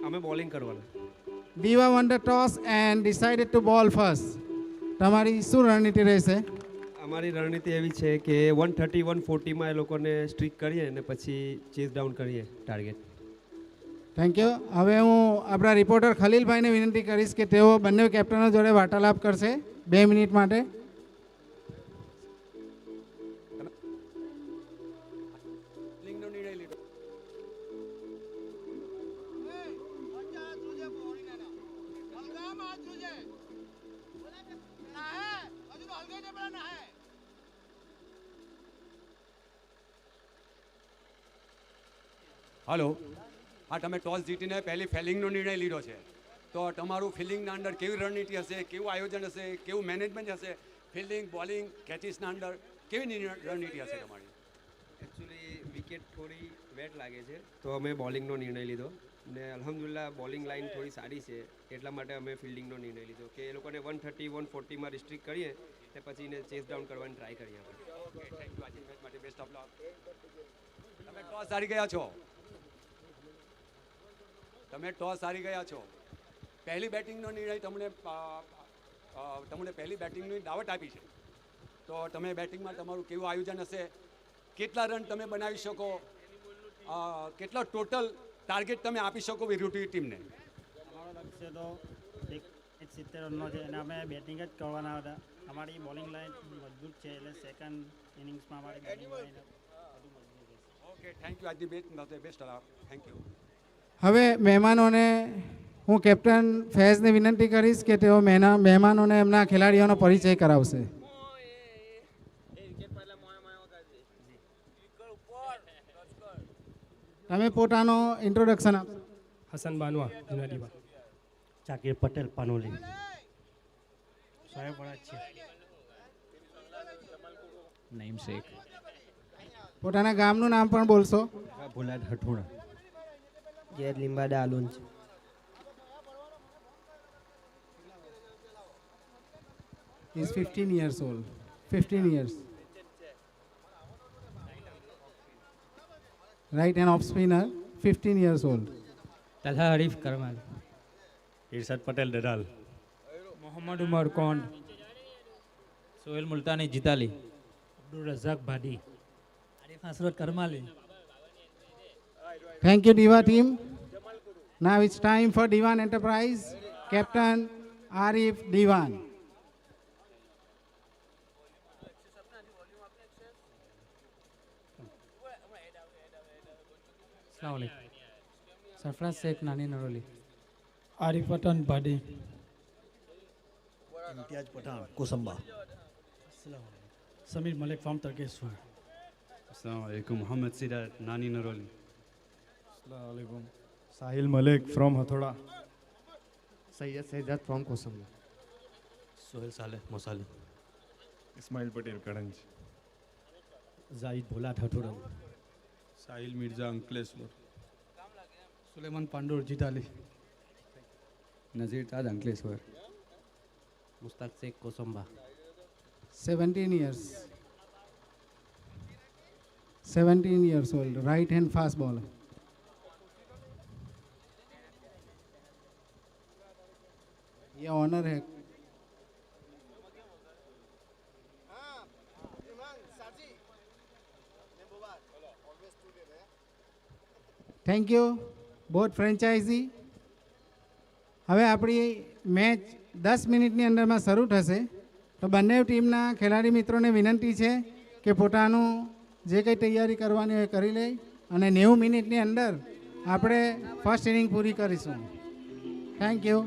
અમે બોલિંગ કરવાના. Diva won the toss and decided to ball first. તમારી શું રણનીતિ રહેશે? અમારી રણનીતિ એવી છે કે 130 140માં એ લોકોને સ્ટ્રીક કરીએ અને પછી ચેઝ ડાઉન કરીએ ટાર્ગેટ. Thank you. હવે હું આપણા રિપોર્ટર ખલીલભાઈને વિનંતી કરીશ કે તેઓ બંને કેપ્ટનો જોડે વાર્તાલાપ કરશે 2 મિનિટ માટે. હલો, હા, તમે ટોસ જીતીને પહેલી ફિલ્ડિંગનો નિર્ણય લીધો છે, તો તમારું ફિલ્ડિંગના અંદર કેવી રણનીતિ હશે, કેવું આયોજન હશે, કેવું મેનેજમેન્ટ હશે, ફિલ્ડિંગ, બોલિંગ, કેચીસના અંદર કેવી રણનીતિ હશે તમારી? એકચ્યુઅલી વિકેટ થોડી વેટ લાગે છે તો અમે બોલિંગનો નિર્ણય લીધો ને અલ્હમ્દુલિલ્લાહ બોલિંગ લાઇન થોડી સારી છે એટલા માટે અમે ફિલ્ડિંગનો નિર્ણય લીધો કે એ લોકોને 130 140માં રિસ્ટ્રિક્ટ કરીએ ને પછી એને ચેસ ડાઉન કરવાની ટ્રાય કરીએ આપણે. Okay, thank you. આજની મેચ માટે બેસ્ટ ઓફ લક. તમે ટોસ હારી ગયા છો. પહેલી બેટિંગનો નિર્ણય તમને પહેલી બેટિંગની દાવત આપી છે, તો તમે બેટિંગમાં તમારું કેવું આયોજન હશે, કેટલા રન તમે બનાવી શકો, કેટલા ટોટલ ટાર્ગેટ તમે આપી શકો વિરુદ્ધ ટીમને? અમારો લક્ષ્ય તો 70 રનનો છે અને અમે બેટિંગ જ કરવાના હતા. અમારી બોલિંગ લાઇન મજબૂત છે એટલે સેકન્ડ ઇનિંગ્સમાં અમારી બોલિંગ લાઇન વધુ મજબૂત રહેશે. Okay, thank you. આજની બેસ્ટ ઓફ થેન્ક યુ. હવે મહેમાનોને હું કેપ્ટન ફૈઝને વિનંતી કરીશ કે તેઓ મહેમાનોને એમના ખેલાડીઓનો પરિચય કરાવશે. તમે પોતાનો ઇન્ટ્રોડક્શન આપો. હસન બાનવા, જૂના દીવા. જાકીર પટેલ, પાનોલી. સાહેબ વડા છે. નઈમ શેખ. પોતાના ગામનું નામ પણ બોલશો. ભોલાદ હઠોડા. જય લીંબાડા આલુંજ. He is 15 years old. 15 years. Right hand off spinner, 15 years old. તલહા હરીફ કરમાલ. ઇરશાદ પટેલ, ડડાલ. મોહમ્મદ ઉમર Kond. Sohail મુલ્તાની, Jitali. Abdul Razak ભાડી. Arif Hasrat Karmali. Thank you, Diva team. Now it's time for Diwan Enterprise. Captain Arif Diwan. Sarfaraz Shaikh, Nani Naroli. Arif Pathan, Bhadi. Imtiyaz Pathan, Kosamba. Samir Malik from Tarkeshwar. अस्सलाम वालेकुम. मोहम्मद सिराज, नानी नरोली. अस्सलाम वालेकुम. Sahil Malik from Hathoda. Sayyed Sayyed from Kosamba. Sohel Saleh, Mosali. Ismail Patel, Kadanj. Jahid Bholad, Hathoda. Sahil Mirza, Ankleshwar. Suleman Pandur, Jitali. Nazir Taj, Ankleshwar. Mustaq Shaikh, Kosamba. 17 years. 17 years old. Right hand fast bowler. ये honour है. Thank you. Both franchisee. હવે આપણી મેચ 10 મિનિટની અંદરમાં શરૂ થશે. તો બંને ટીમના ખેલાડી મિત્રોને વિનંતી છે કે પોતાનું જે કંઈ તૈયારી કરવાની હોય કરી લે અને 90 મિનિટની અંદર આપણે ફર્સ્ટ ઇનિંગ પૂરી કરીશું. Thank you.